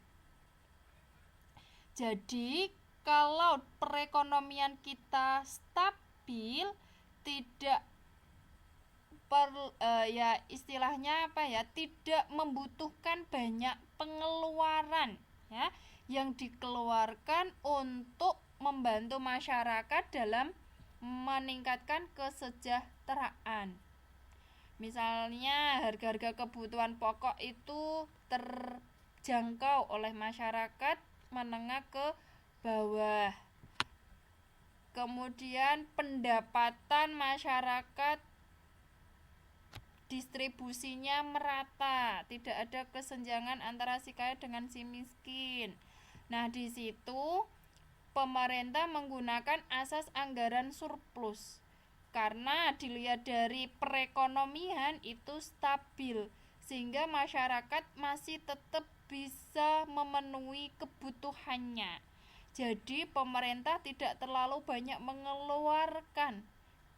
Jadi, kalau perekonomian kita stabil, tidak istilahnya tidak membutuhkan banyak pengeluaran ya yang dikeluarkan untuk membantu masyarakat dalam meningkatkan kesejahteraan. Misalnya harga-harga kebutuhan pokok itu terjangkau oleh masyarakat menengah ke bawah. Kemudian pendapatan masyarakat distribusinya merata, tidak ada kesenjangan antara si kaya dengan si miskin. Nah, di situ pemerintah menggunakan asas anggaran surplus karena dilihat dari perekonomian itu stabil sehingga masyarakat masih tetap bisa memenuhi kebutuhannya. Jadi pemerintah tidak terlalu banyak mengeluarkan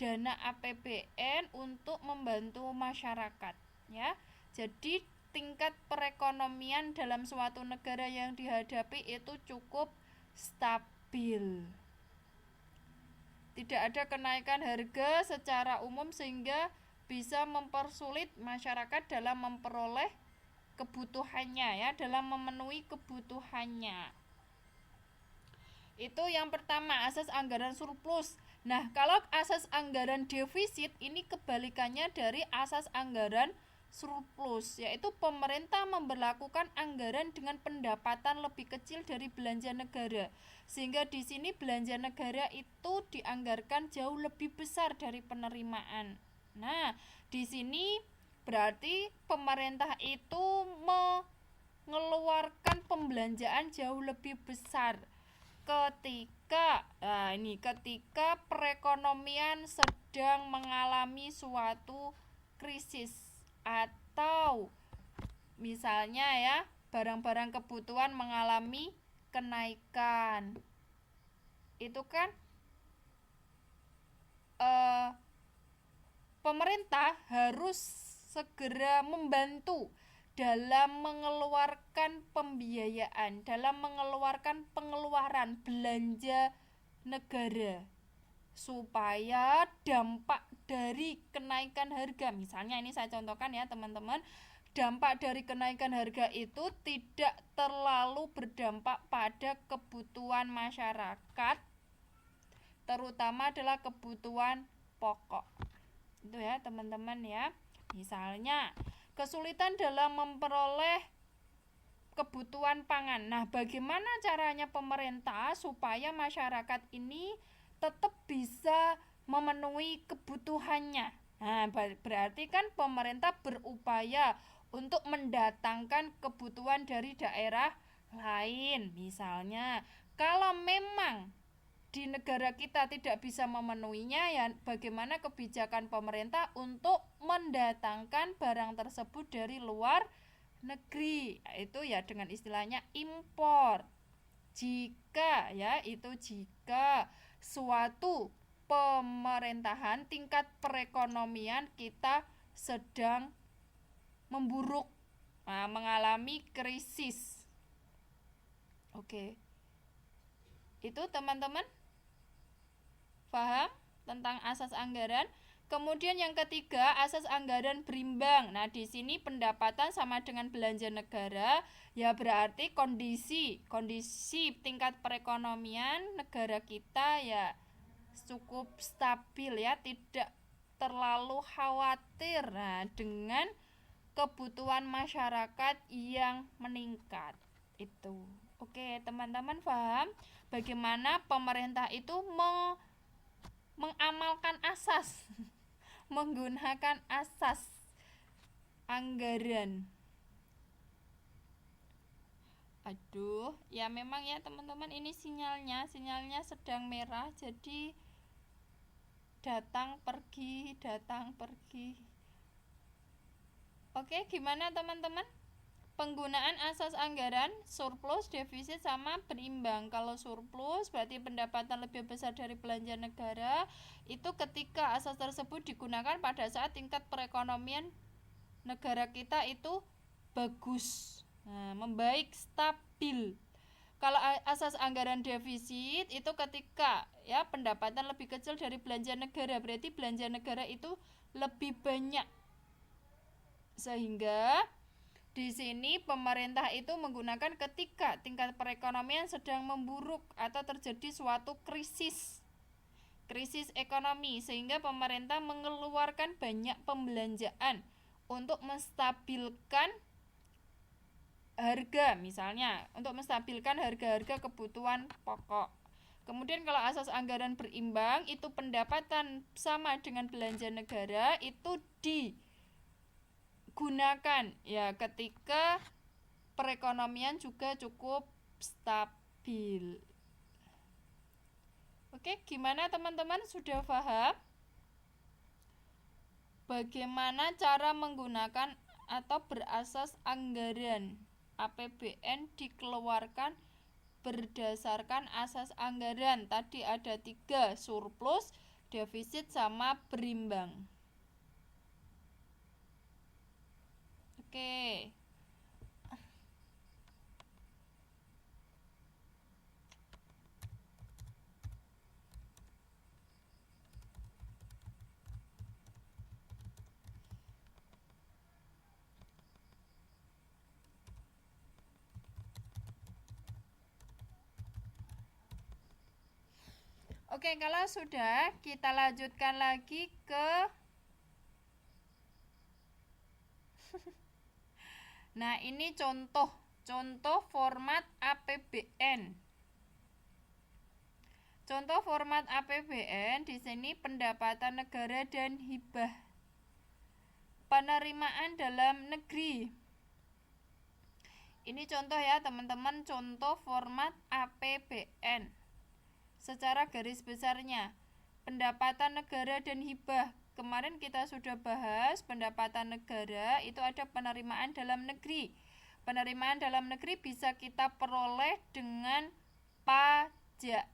dana APBN untuk membantu masyarakat ya. Jadi tingkat perekonomian dalam suatu negara yang dihadapi itu cukup stabil. Tidak ada kenaikan harga secara umum sehingga bisa mempersulit masyarakat dalam memperoleh kebutuhannya ya, dalam memenuhi kebutuhannya. Itu yang pertama, asas anggaran surplus. Nah, kalau asas anggaran defisit ini kebalikannya dari asas anggaran surplus, yaitu pemerintah memberlakukan anggaran dengan pendapatan lebih kecil dari belanja negara. Sehingga di sini belanja negara itu dianggarkan jauh lebih besar dari penerimaan. Nah, di sini berarti pemerintah itu mengeluarkan pembelanjaan jauh lebih besar ketika perekonomian sedang mengalami suatu krisis atau misalnya ya barang-barang kebutuhan mengalami kenaikan. Itu kan pemerintah harus segera membantu dalam mengeluarkan pembiayaan, dalam mengeluarkan pengeluaran belanja negara supaya dampak dari kenaikan harga, misalnya ini saya contohkan ya teman-teman, dampak dari kenaikan harga itu tidak terlalu berdampak pada kebutuhan masyarakat, terutama adalah kebutuhan pokok. Itu ya teman-teman ya. Misalnya kesulitan dalam memperoleh kebutuhan pangan. Nah, bagaimana caranya pemerintah supaya masyarakat ini tetap bisa memenuhi kebutuhannya? Nah, berarti kan pemerintah berupaya untuk mendatangkan kebutuhan dari daerah lain. Misalnya, kalau memang di negara kita tidak bisa memenuhinya, ya bagaimana kebijakan pemerintah untuk mendatangkan barang tersebut dari luar negeri, itu ya dengan istilahnya impor. Jika suatu pemerintahan tingkat perekonomian kita sedang memburuk, mengalami krisis. Oke. Itu teman-teman paham tentang asas anggaran. Kemudian yang ketiga, asas anggaran berimbang. Nah, di sini pendapatan sama dengan belanja negara, ya berarti kondisi tingkat perekonomian negara kita ya cukup stabil ya, tidak terlalu khawatir dengan kebutuhan masyarakat yang meningkat. Itu. Oke, teman-teman paham bagaimana pemerintah itu mengamalkan asas menggunakan asas anggaran. Aduh, ya memang ya teman-teman, ini sinyalnya sedang merah, jadi datang pergi. Oke, gimana teman-teman? Penggunaan asas anggaran surplus, defisit, sama berimbang. Kalau surplus berarti pendapatan lebih besar dari belanja negara. Itu ketika asas tersebut digunakan pada saat tingkat perekonomian negara kita itu bagus, membaik, stabil. Kalau asas anggaran defisit itu ketika ya pendapatan lebih kecil dari belanja negara, berarti belanja negara itu lebih banyak. Sehingga di sini pemerintah itu menggunakan ketika tingkat perekonomian sedang memburuk atau terjadi suatu krisis ekonomi, sehingga pemerintah mengeluarkan banyak pembelanjaan untuk menstabilkan harga, misalnya untuk menstabilkan harga-harga kebutuhan pokok. Kemudian kalau asas anggaran berimbang itu pendapatan sama dengan belanja negara itu digunakan ya ketika perekonomian juga cukup stabil. Oke, gimana teman-teman, sudah paham bagaimana cara menggunakan atau berasas anggaran? APBN dikeluarkan berdasarkan asas anggaran. Tadi ada 3, surplus, defisit, sama berimbang. Oke. Oke, kalau sudah, kita lanjutkan lagi ke nah, ini contoh format APBN. Contoh format APBN di sini pendapatan negara dan hibah. Penerimaan dalam negeri. Ini contoh ya, teman-teman, contoh format APBN. Secara garis besarnya, pendapatan negara dan hibah. Kemarin kita sudah bahas pendapatan negara itu ada penerimaan dalam negeri. Penerimaan dalam negeri bisa kita peroleh dengan pajak.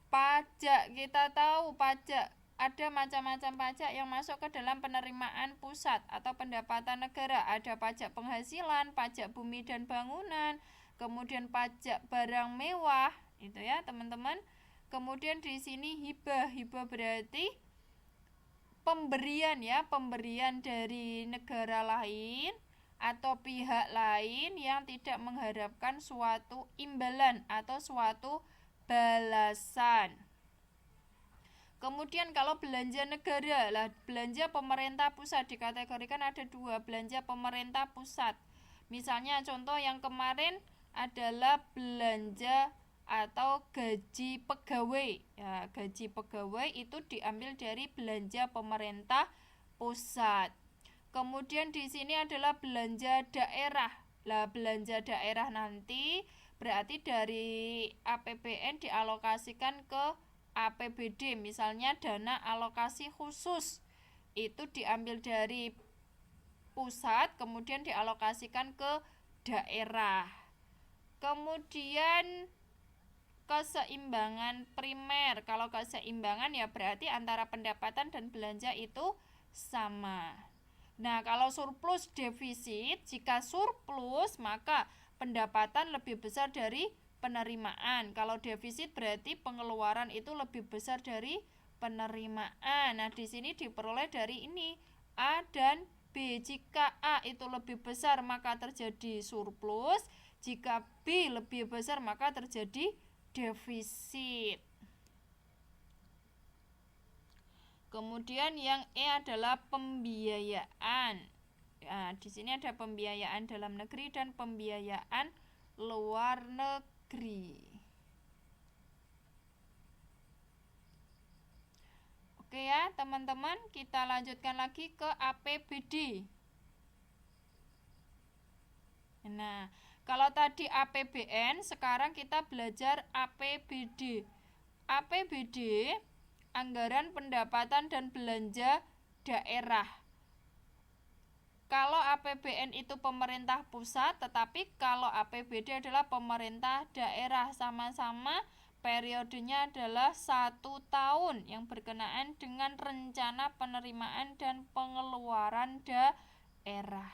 Pajak, kita tahu pajak ada macam-macam pajak yang masuk ke dalam penerimaan pusat atau pendapatan negara. Ada pajak penghasilan, pajak bumi dan bangunan, kemudian pajak barang mewah, itu ya teman-teman. Kemudian di sini hibah berarti pemberian ya, pemberian dari negara lain atau pihak lain yang tidak mengharapkan suatu imbalan atau suatu balasan. Kemudian kalau belanja negara lah, belanja pemerintah pusat dikategorikan ada 2, belanja pemerintah pusat. Misalnya contoh yang kemarin adalah belanja atau gaji pegawai. Ya, gaji pegawai itu diambil dari belanja pemerintah pusat. Kemudian di sini adalah belanja daerah. Lah, belanja daerah nanti berarti dari APBN dialokasikan ke APBD, misalnya dana alokasi khusus itu diambil dari pusat kemudian dialokasikan ke daerah. Kemudian keseimbangan primer. Kalau keseimbangan ya berarti antara pendapatan dan belanja itu sama. Nah, kalau surplus defisit, jika surplus maka pendapatan lebih besar dari penerimaan. Kalau defisit berarti pengeluaran itu lebih besar dari penerimaan. Nah, di sini diperoleh dari ini A dan B. Jika A itu lebih besar maka terjadi surplus, jika B lebih besar maka terjadi defisit. Kemudian yang E adalah pembiayaan. Nah, di sini ada pembiayaan dalam negeri dan pembiayaan luar negeri. Oke ya, teman-teman, kita lanjutkan lagi ke APBD. Nah, kalau tadi APBN, sekarang kita belajar APBD. APBD, anggaran pendapatan dan belanja daerah. Kalau APBN itu pemerintah pusat, tetapi kalau APBD adalah pemerintah daerah. Sama-sama periodenya adalah 1 tahun yang berkenaan dengan rencana penerimaan dan pengeluaran daerah.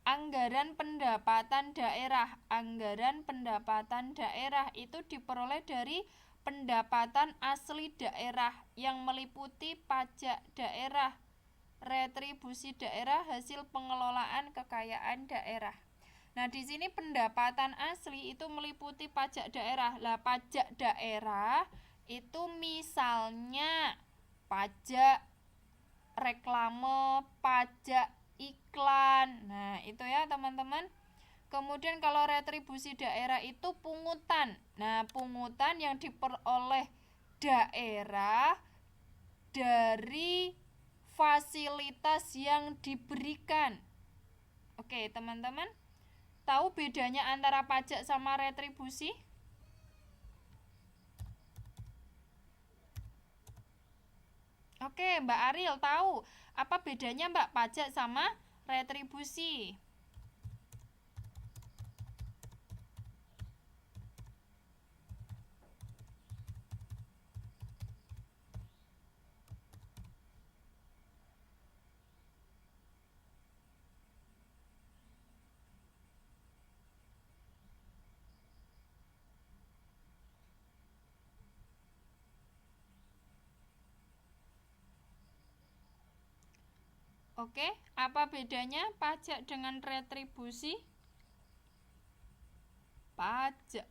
Anggaran pendapatan daerah. Anggaran pendapatan daerah itu diperoleh dari pendapatan asli daerah yang meliputi pajak daerah, retribusi daerah, hasil pengelolaan kekayaan daerah. Nah, di sini pendapatan asli itu meliputi pajak daerah. Lah, pajak daerah itu misalnya pajak reklame, pajak iklan. Nah, itu ya, teman-teman. Kemudian kalau retribusi daerah itu pungutan. Nah, pungutan yang diperoleh daerah dari fasilitas yang diberikan. Oke, teman-teman, tahu bedanya antara pajak sama retribusi? Oke, Mbak Ariel tahu apa bedanya Mbak pajak sama retribusi? Oke, apa bedanya pajak dengan retribusi? Pajak.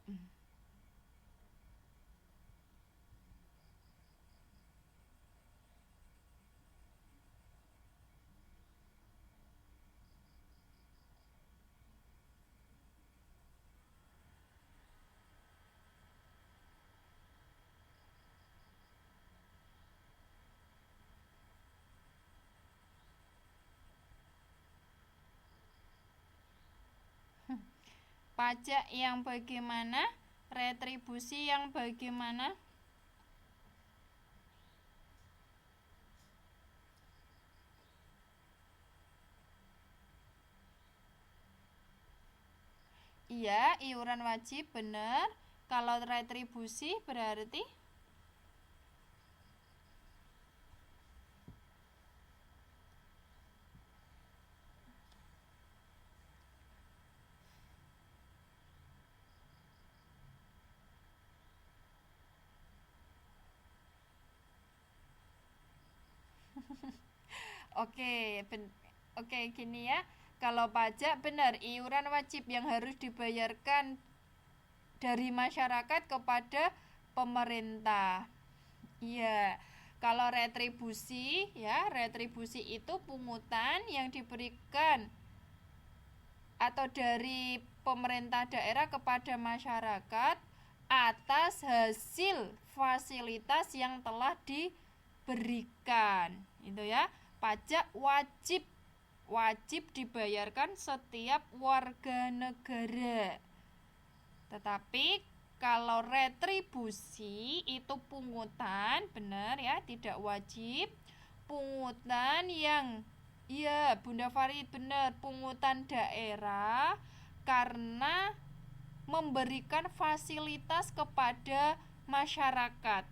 Pajak yang bagaimana? Retribusi yang bagaimana? Iya, iuran wajib benar. Kalau retribusi berarti Oke, oke gini ya. Kalau pajak benar iuran wajib yang harus dibayarkan dari masyarakat kepada pemerintah. Iya. Kalau retribusi ya, retribusi itu pungutan yang diberikan atau dari pemerintah daerah kepada masyarakat atas hasil fasilitas yang telah diberikan. Itu ya. Pajak wajib dibayarkan setiap warga negara. Tetapi kalau retribusi itu pungutan, benar ya, tidak wajib. Pungutan yang iya, Bunda Farid benar, pungutan daerah karena memberikan fasilitas kepada masyarakat.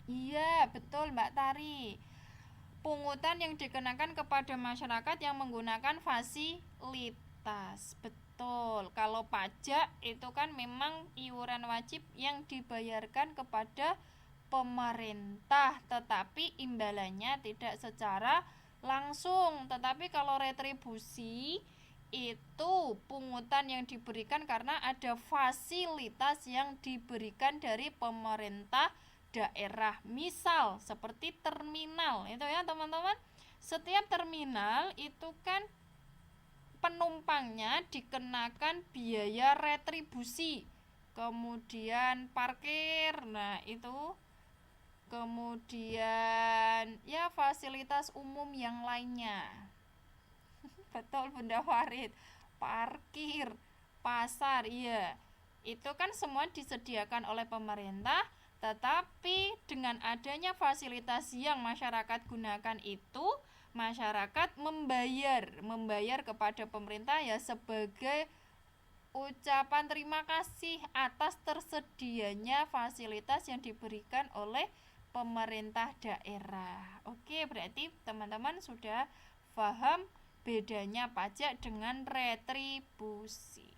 Iya, betul Mbak Tari. Pungutan yang dikenakan kepada masyarakat yang menggunakan fasilitas. Betul. Kalau pajak itu kan memang iuran wajib yang dibayarkan kepada pemerintah, tetapi imbalannya tidak secara langsung. Tetapi kalau retribusi itu pungutan yang diberikan karena ada fasilitas yang diberikan dari pemerintah daerah. Misal seperti terminal, itu ya teman-teman. Setiap terminal itu kan penumpangnya dikenakan biaya retribusi. Kemudian parkir, nah itu. Kemudian ya fasilitas umum yang lainnya. Betul Bunda Farid. Parkir, pasar, iya. Itu kan semua disediakan oleh pemerintah, tetapi dengan adanya fasilitas yang masyarakat gunakan itu, masyarakat membayar kepada pemerintah ya sebagai ucapan terima kasih atas tersedianya fasilitas yang diberikan oleh pemerintah daerah. Oke, berarti teman-teman sudah paham bedanya pajak dengan retribusi.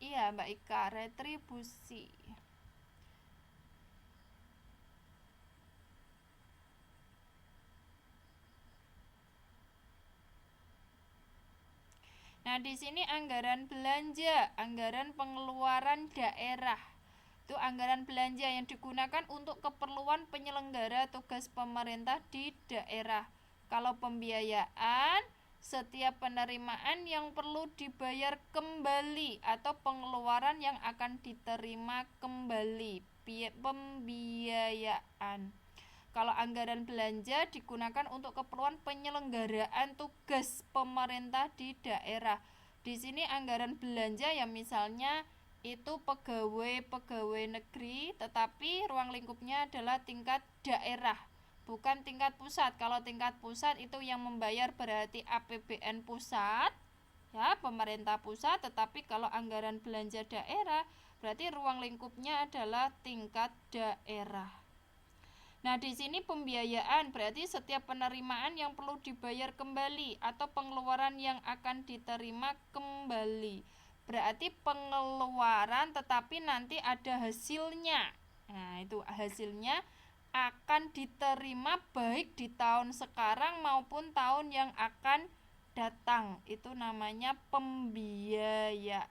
Iya, Mbak Ika, retribusi. Nah, di sini anggaran belanja, anggaran pengeluaran daerah. Itu anggaran belanja yang digunakan untuk keperluan penyelenggara tugas pemerintah di daerah. Kalau pembiayaan, setiap penerimaan yang perlu dibayar kembali atau pengeluaran yang akan diterima kembali. Pembiayaan. Kalau anggaran belanja digunakan untuk keperluan penyelenggaraan tugas pemerintah di daerah. Di sini anggaran belanja ya misalnya itu pegawai negeri, tetapi ruang lingkupnya adalah tingkat daerah, bukan tingkat pusat. Kalau tingkat pusat itu yang membayar berarti APBN pusat, ya pemerintah pusat. Tetapi kalau anggaran belanja daerah berarti ruang lingkupnya adalah tingkat daerah. Nah, di sini pembiayaan berarti setiap penerimaan yang perlu dibayar kembali atau pengeluaran yang akan diterima kembali. Berarti pengeluaran tetapi nanti ada hasilnya. Nah, itu hasilnya akan diterima baik di tahun sekarang maupun tahun yang akan datang. Itu namanya pembiayaan.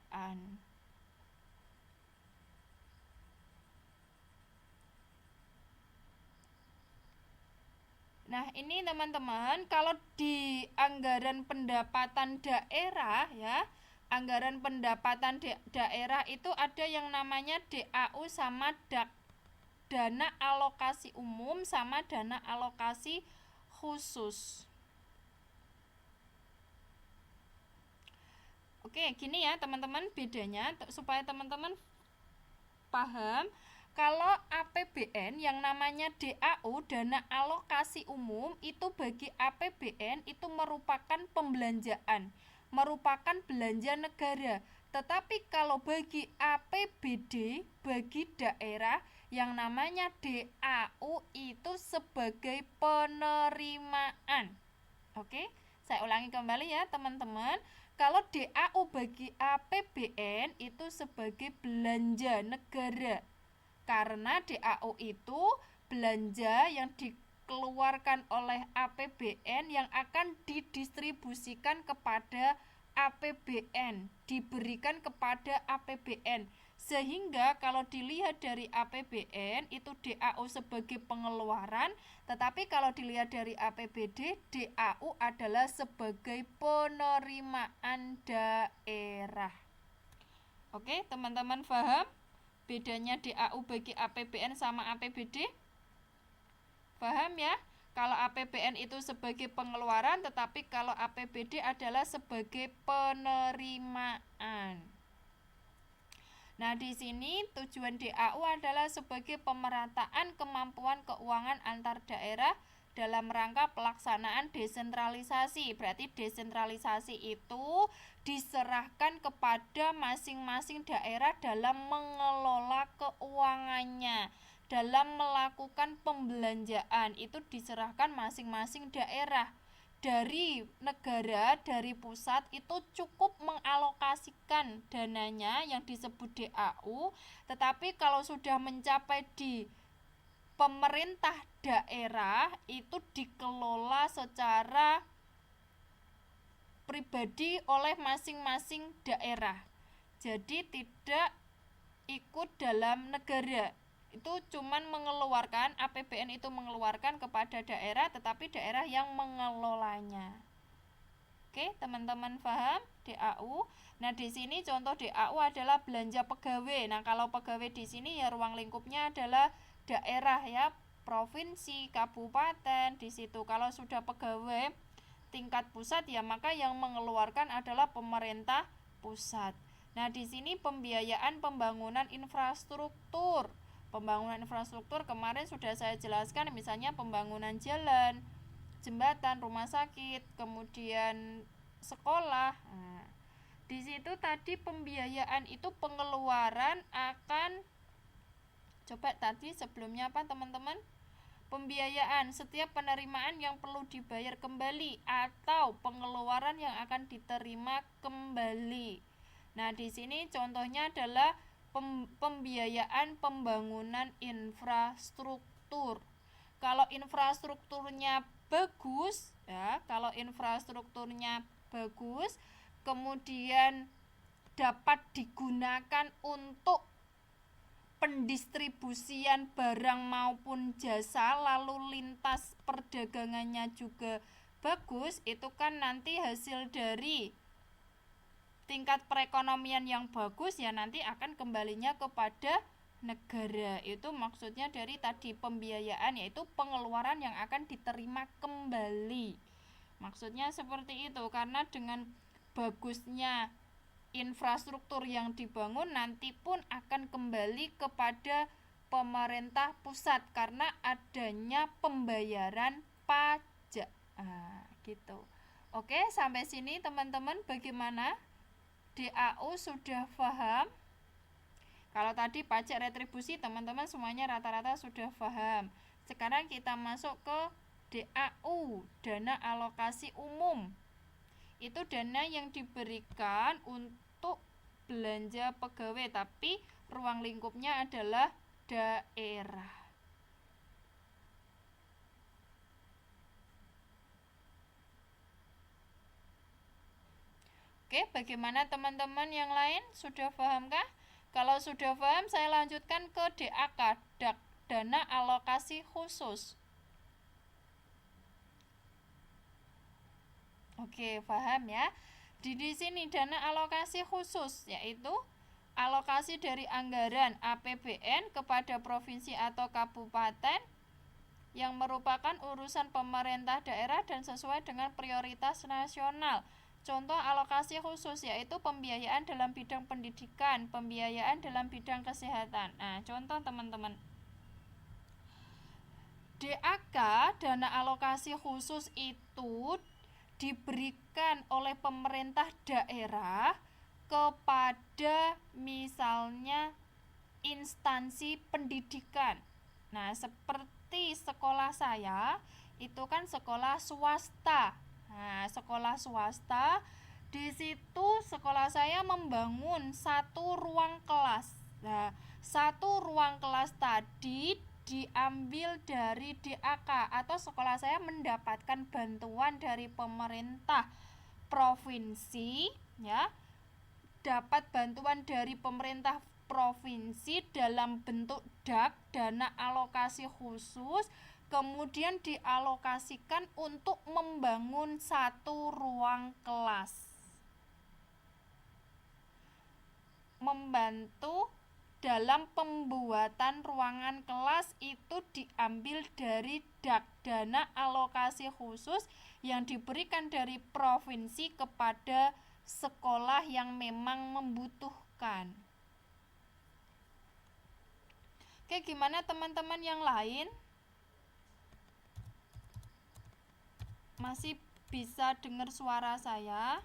Nah, ini teman-teman, kalau di anggaran pendapatan daerah ya, anggaran pendapatan daerah itu ada yang namanya DAU sama DAK. Dana alokasi umum sama dana alokasi khusus. Oke, gini ya teman-teman bedanya supaya teman-teman paham. Kalau APBN yang namanya DAU, dana alokasi umum, itu bagi APBN itu merupakan pembelanjaan, merupakan belanja negara. Tetapi kalau bagi APBD, bagi daerah, yang namanya DAU itu sebagai penerimaan. Oke, saya ulangi kembali ya teman-teman. Kalau DAU bagi APBN itu sebagai belanja negara. Karena DAU itu belanja yang dikeluarkan oleh APBN yang akan didistribusikan kepada APBN, diberikan kepada APBN. Sehingga kalau dilihat dari APBN itu DAU sebagai pengeluaran, tetapi kalau dilihat dari APBD, DAU adalah sebagai penerimaan daerah. Oke, teman-teman paham bedanya DAU bagi APBN sama APBD? Paham ya? Kalau APBN itu sebagai pengeluaran, tetapi kalau APBD adalah sebagai penerimaan. Nah, di sini tujuan DAU adalah sebagai pemerataan kemampuan keuangan antar daerah dalam rangka pelaksanaan desentralisasi. Berarti desentralisasi itu diserahkan kepada masing-masing daerah dalam mengelola keuangannya, dalam melakukan pembelanjaan. Itu diserahkan masing-masing daerah. Dari negara, dari pusat itu cukup mengalokasikan dananya yang disebut DAU, tetapi kalau sudah mencapai di pemerintah daerah itu dikelola secara pribadi oleh masing-masing daerah. Jadi tidak ikut dalam negara. Itu cuman mengeluarkan, APBN itu mengeluarkan kepada daerah, tetapi daerah yang mengelolanya. Oke, teman-teman paham DAU? Nah, di sini contoh DAU adalah belanja pegawai. Nah, kalau pegawai di sini ya ruang lingkupnya adalah daerah ya. provinsi, kabupaten di situ. Kalau sudah pegawai tingkat pusat ya maka yang mengeluarkan adalah pemerintah pusat. Nah, di sini pembiayaan pembangunan infrastruktur. Pembangunan infrastruktur kemarin sudah saya jelaskan, misalnya pembangunan jalan, jembatan, rumah sakit, kemudian sekolah. Nah, di situ tadi pembiayaan itu pengeluaran akan, coba tadi sebelumnya apa teman-teman? Pembiayaan setiap penerimaan yang perlu dibayar kembali atau pengeluaran yang akan diterima kembali. Nah, di sini contohnya adalah pembiayaan pembangunan infrastruktur. Kalau infrastrukturnya bagus, ya, kalau infrastrukturnya bagus, kemudian dapat digunakan untuk pendistribusian barang maupun jasa, lalu lintas perdagangannya juga bagus, itu kan nanti hasil dari tingkat perekonomian yang bagus ya nanti akan kembalinya kepada negara. Itu maksudnya dari tadi pembiayaan, yaitu pengeluaran yang akan diterima kembali. Maksudnya seperti itu, karena dengan bagusnya infrastruktur yang dibangun nanti pun akan kembali kepada pemerintah pusat karena adanya pembayaran pajak. Gitu. Oke, sampai sini teman-teman bagaimana? DAU sudah paham? Kalau tadi pajak retribusi teman-teman semuanya rata-rata sudah paham. Sekarang kita masuk ke DAU, dana alokasi umum. Itu dana yang diberikan untuk belanja pegawai, tapi ruang lingkupnya adalah daerah. Oke, bagaimana teman-teman yang lain? Sudah pahamkah? Kalau sudah paham, saya lanjutkan ke DAK, dana alokasi khusus. Oke, paham ya? Di sini dana alokasi khusus yaitu alokasi dari anggaran APBN kepada provinsi atau kabupaten yang merupakan urusan pemerintah daerah dan sesuai dengan prioritas nasional. Contoh alokasi khusus yaitu pembiayaan dalam bidang pendidikan, pembiayaan dalam bidang kesehatan. Nah, contoh teman-teman. DAK, dana alokasi khusus itu diberikan oleh pemerintah daerah kepada misalnya instansi pendidikan. Nah, seperti sekolah saya itu kan sekolah swasta. Nah, sekolah swasta di situ sekolah saya membangun satu ruang kelas. Nah, satu ruang kelas tadi diambil dari DAK atau sekolah saya mendapatkan bantuan dari pemerintah provinsi ya. Dapat bantuan dari pemerintah provinsi dalam bentuk DAK, dana alokasi khusus, kemudian dialokasikan untuk membangun satu ruang kelas. Membantu dalam pembuatan ruangan kelas itu diambil dari DAK, dana alokasi khusus yang diberikan dari provinsi kepada sekolah yang memang membutuhkan. Oke, gimana teman-teman yang lain? Masih bisa dengar suara saya?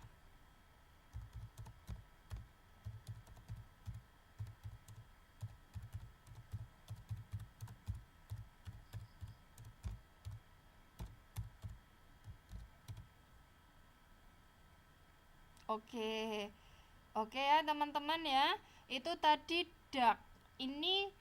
Oke ya teman-teman ya. Itu tadi DAK. Ini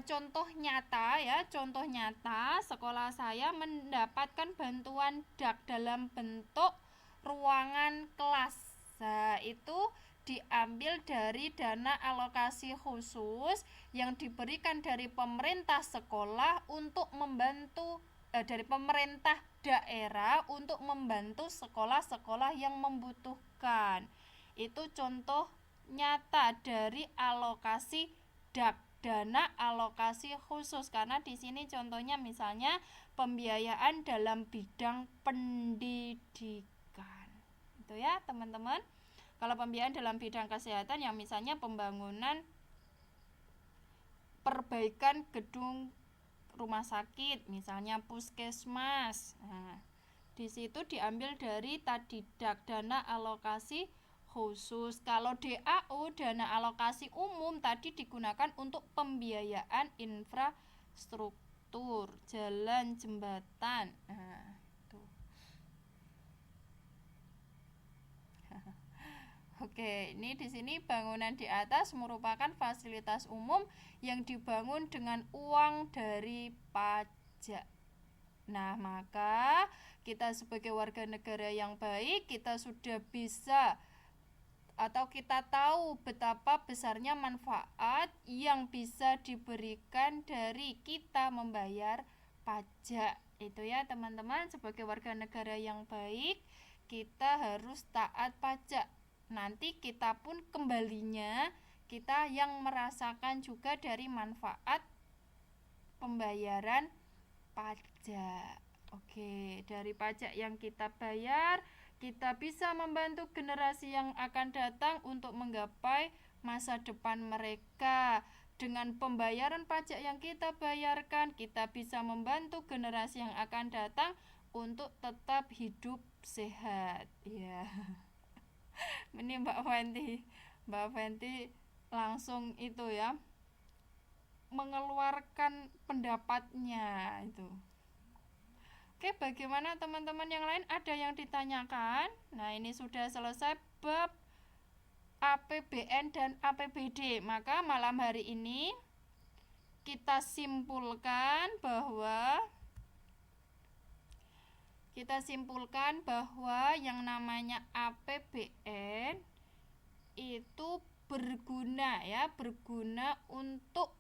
contoh nyata ya, contoh nyata sekolah saya mendapatkan bantuan DAK dalam bentuk ruangan kelas. Nah, itu diambil dari dana alokasi khusus yang diberikan dari pemerintah sekolah untuk membantu dari pemerintah daerah untuk membantu sekolah-sekolah yang membutuhkan. Itu contoh nyata dari alokasi DAK, dana alokasi khusus, karena di sini contohnya misalnya pembiayaan dalam bidang pendidikan. Itu ya, teman-teman. Kalau pembiayaan dalam bidang kesehatan yang misalnya pembangunan perbaikan gedung rumah sakit, misalnya puskesmas. Nah, di situ diambil dari tadi dana alokasi khusus. Kalau DAU, dana alokasi umum, tadi digunakan untuk pembiayaan infrastruktur, jalan, jembatan. Nah, itu. Oke, ini di sini bangunan di atas merupakan fasilitas umum yang dibangun dengan uang dari pajak. Nah, maka kita sebagai warga negara yang baik, kita sudah bisa atau kita tahu betapa besarnya manfaat yang bisa diberikan dari kita membayar pajak. Itu ya, teman-teman, sebagai warga negara yang baik, kita harus taat pajak. Nanti kita pun kembalinya kita yang merasakan juga dari manfaat pembayaran pajak. Oke, dari pajak yang kita bayar, kita bisa membantu generasi yang akan datang untuk menggapai masa depan mereka. Dengan pembayaran pajak yang kita bayarkan, kita bisa membantu generasi yang akan datang untuk tetap hidup sehat. Ya. Ini Mbak Fenty langsung itu ya, mengeluarkan pendapatnya itu. Oke, bagaimana teman-teman yang lain? Ada yang ditanyakan? Nah, ini sudah selesai bab APBN dan APBD. Maka malam hari ini kita simpulkan bahwa yang namanya APBN itu berguna untuk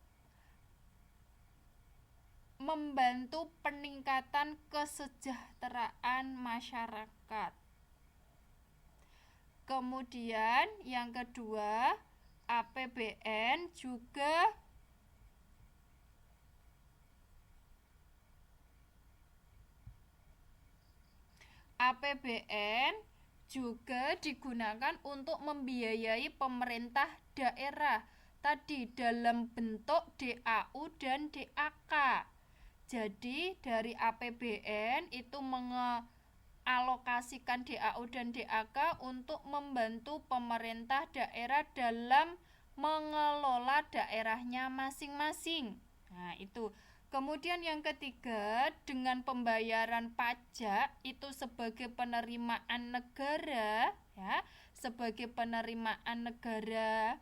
membantu peningkatan kesejahteraan masyarakat. Kemudian yang kedua, APBN juga digunakan untuk membiayai pemerintah daerah tadi dalam bentuk DAU dan DAK. Jadi dari APBN itu mengalokasikan DAU dan DAK untuk membantu pemerintah daerah dalam mengelola daerahnya masing-masing. Nah, itu. Kemudian yang ketiga, dengan pembayaran pajak itu sebagai penerimaan negara, ya, sebagai penerimaan negara,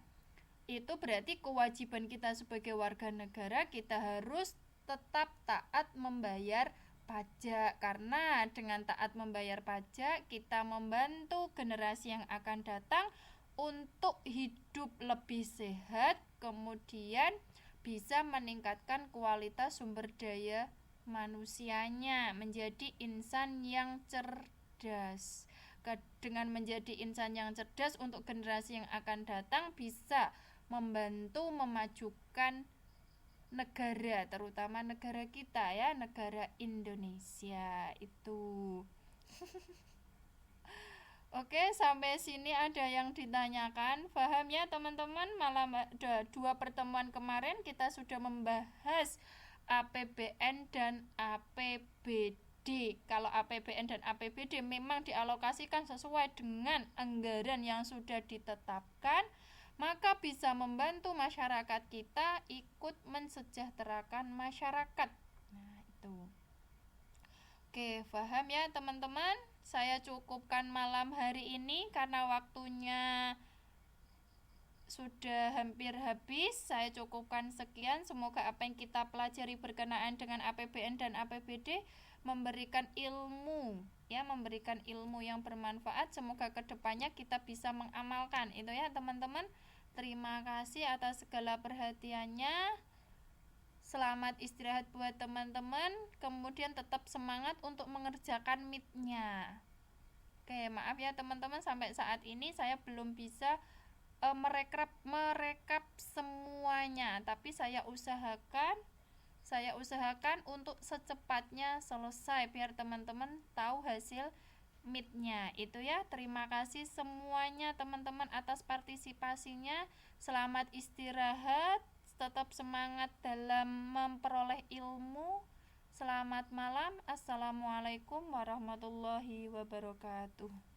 itu berarti kewajiban kita sebagai warga negara, kita harus tetap taat membayar pajak, karena dengan taat membayar pajak kita membantu generasi yang akan datang untuk hidup lebih sehat, kemudian bisa meningkatkan kualitas sumber daya manusianya, menjadi insan yang cerdas. Dengan menjadi insan yang cerdas untuk generasi yang akan datang bisa membantu memajukan negara, terutama negara kita ya, negara Indonesia itu. Oke, sampai sini ada yang ditanyakan. Paham ya teman-teman? Malam dua pertemuan kemarin kita sudah membahas APBN dan APBD. Kalau APBN dan APBD memang dialokasikan sesuai dengan anggaran yang sudah ditetapkan, maka bisa membantu masyarakat kita ikut mensejahterakan masyarakat. Nah, itu. Oke, paham ya teman-teman? Saya cukupkan malam hari ini karena waktunya sudah hampir habis. Saya cukupkan sekian. Semoga apa yang kita pelajari berkenaan dengan APBN dan APBD memberikan ilmu yang bermanfaat. Semoga kedepannya kita bisa mengamalkan. Itu ya teman-teman. Terima kasih atas segala perhatiannya. Selamat istirahat buat teman-teman. Kemudian tetap semangat untuk mengerjakan meet-nya. Oke, maaf ya teman-teman, sampai saat ini saya belum bisa merekap semuanya, tapi saya usahakan untuk secepatnya selesai biar teman-teman tahu hasil meetnya itu ya. Terima kasih semuanya teman-teman atas partisipasinya. Selamat istirahat, tetap semangat dalam memperoleh ilmu. Selamat malam. Assalamualaikum warahmatullahi wabarakatuh.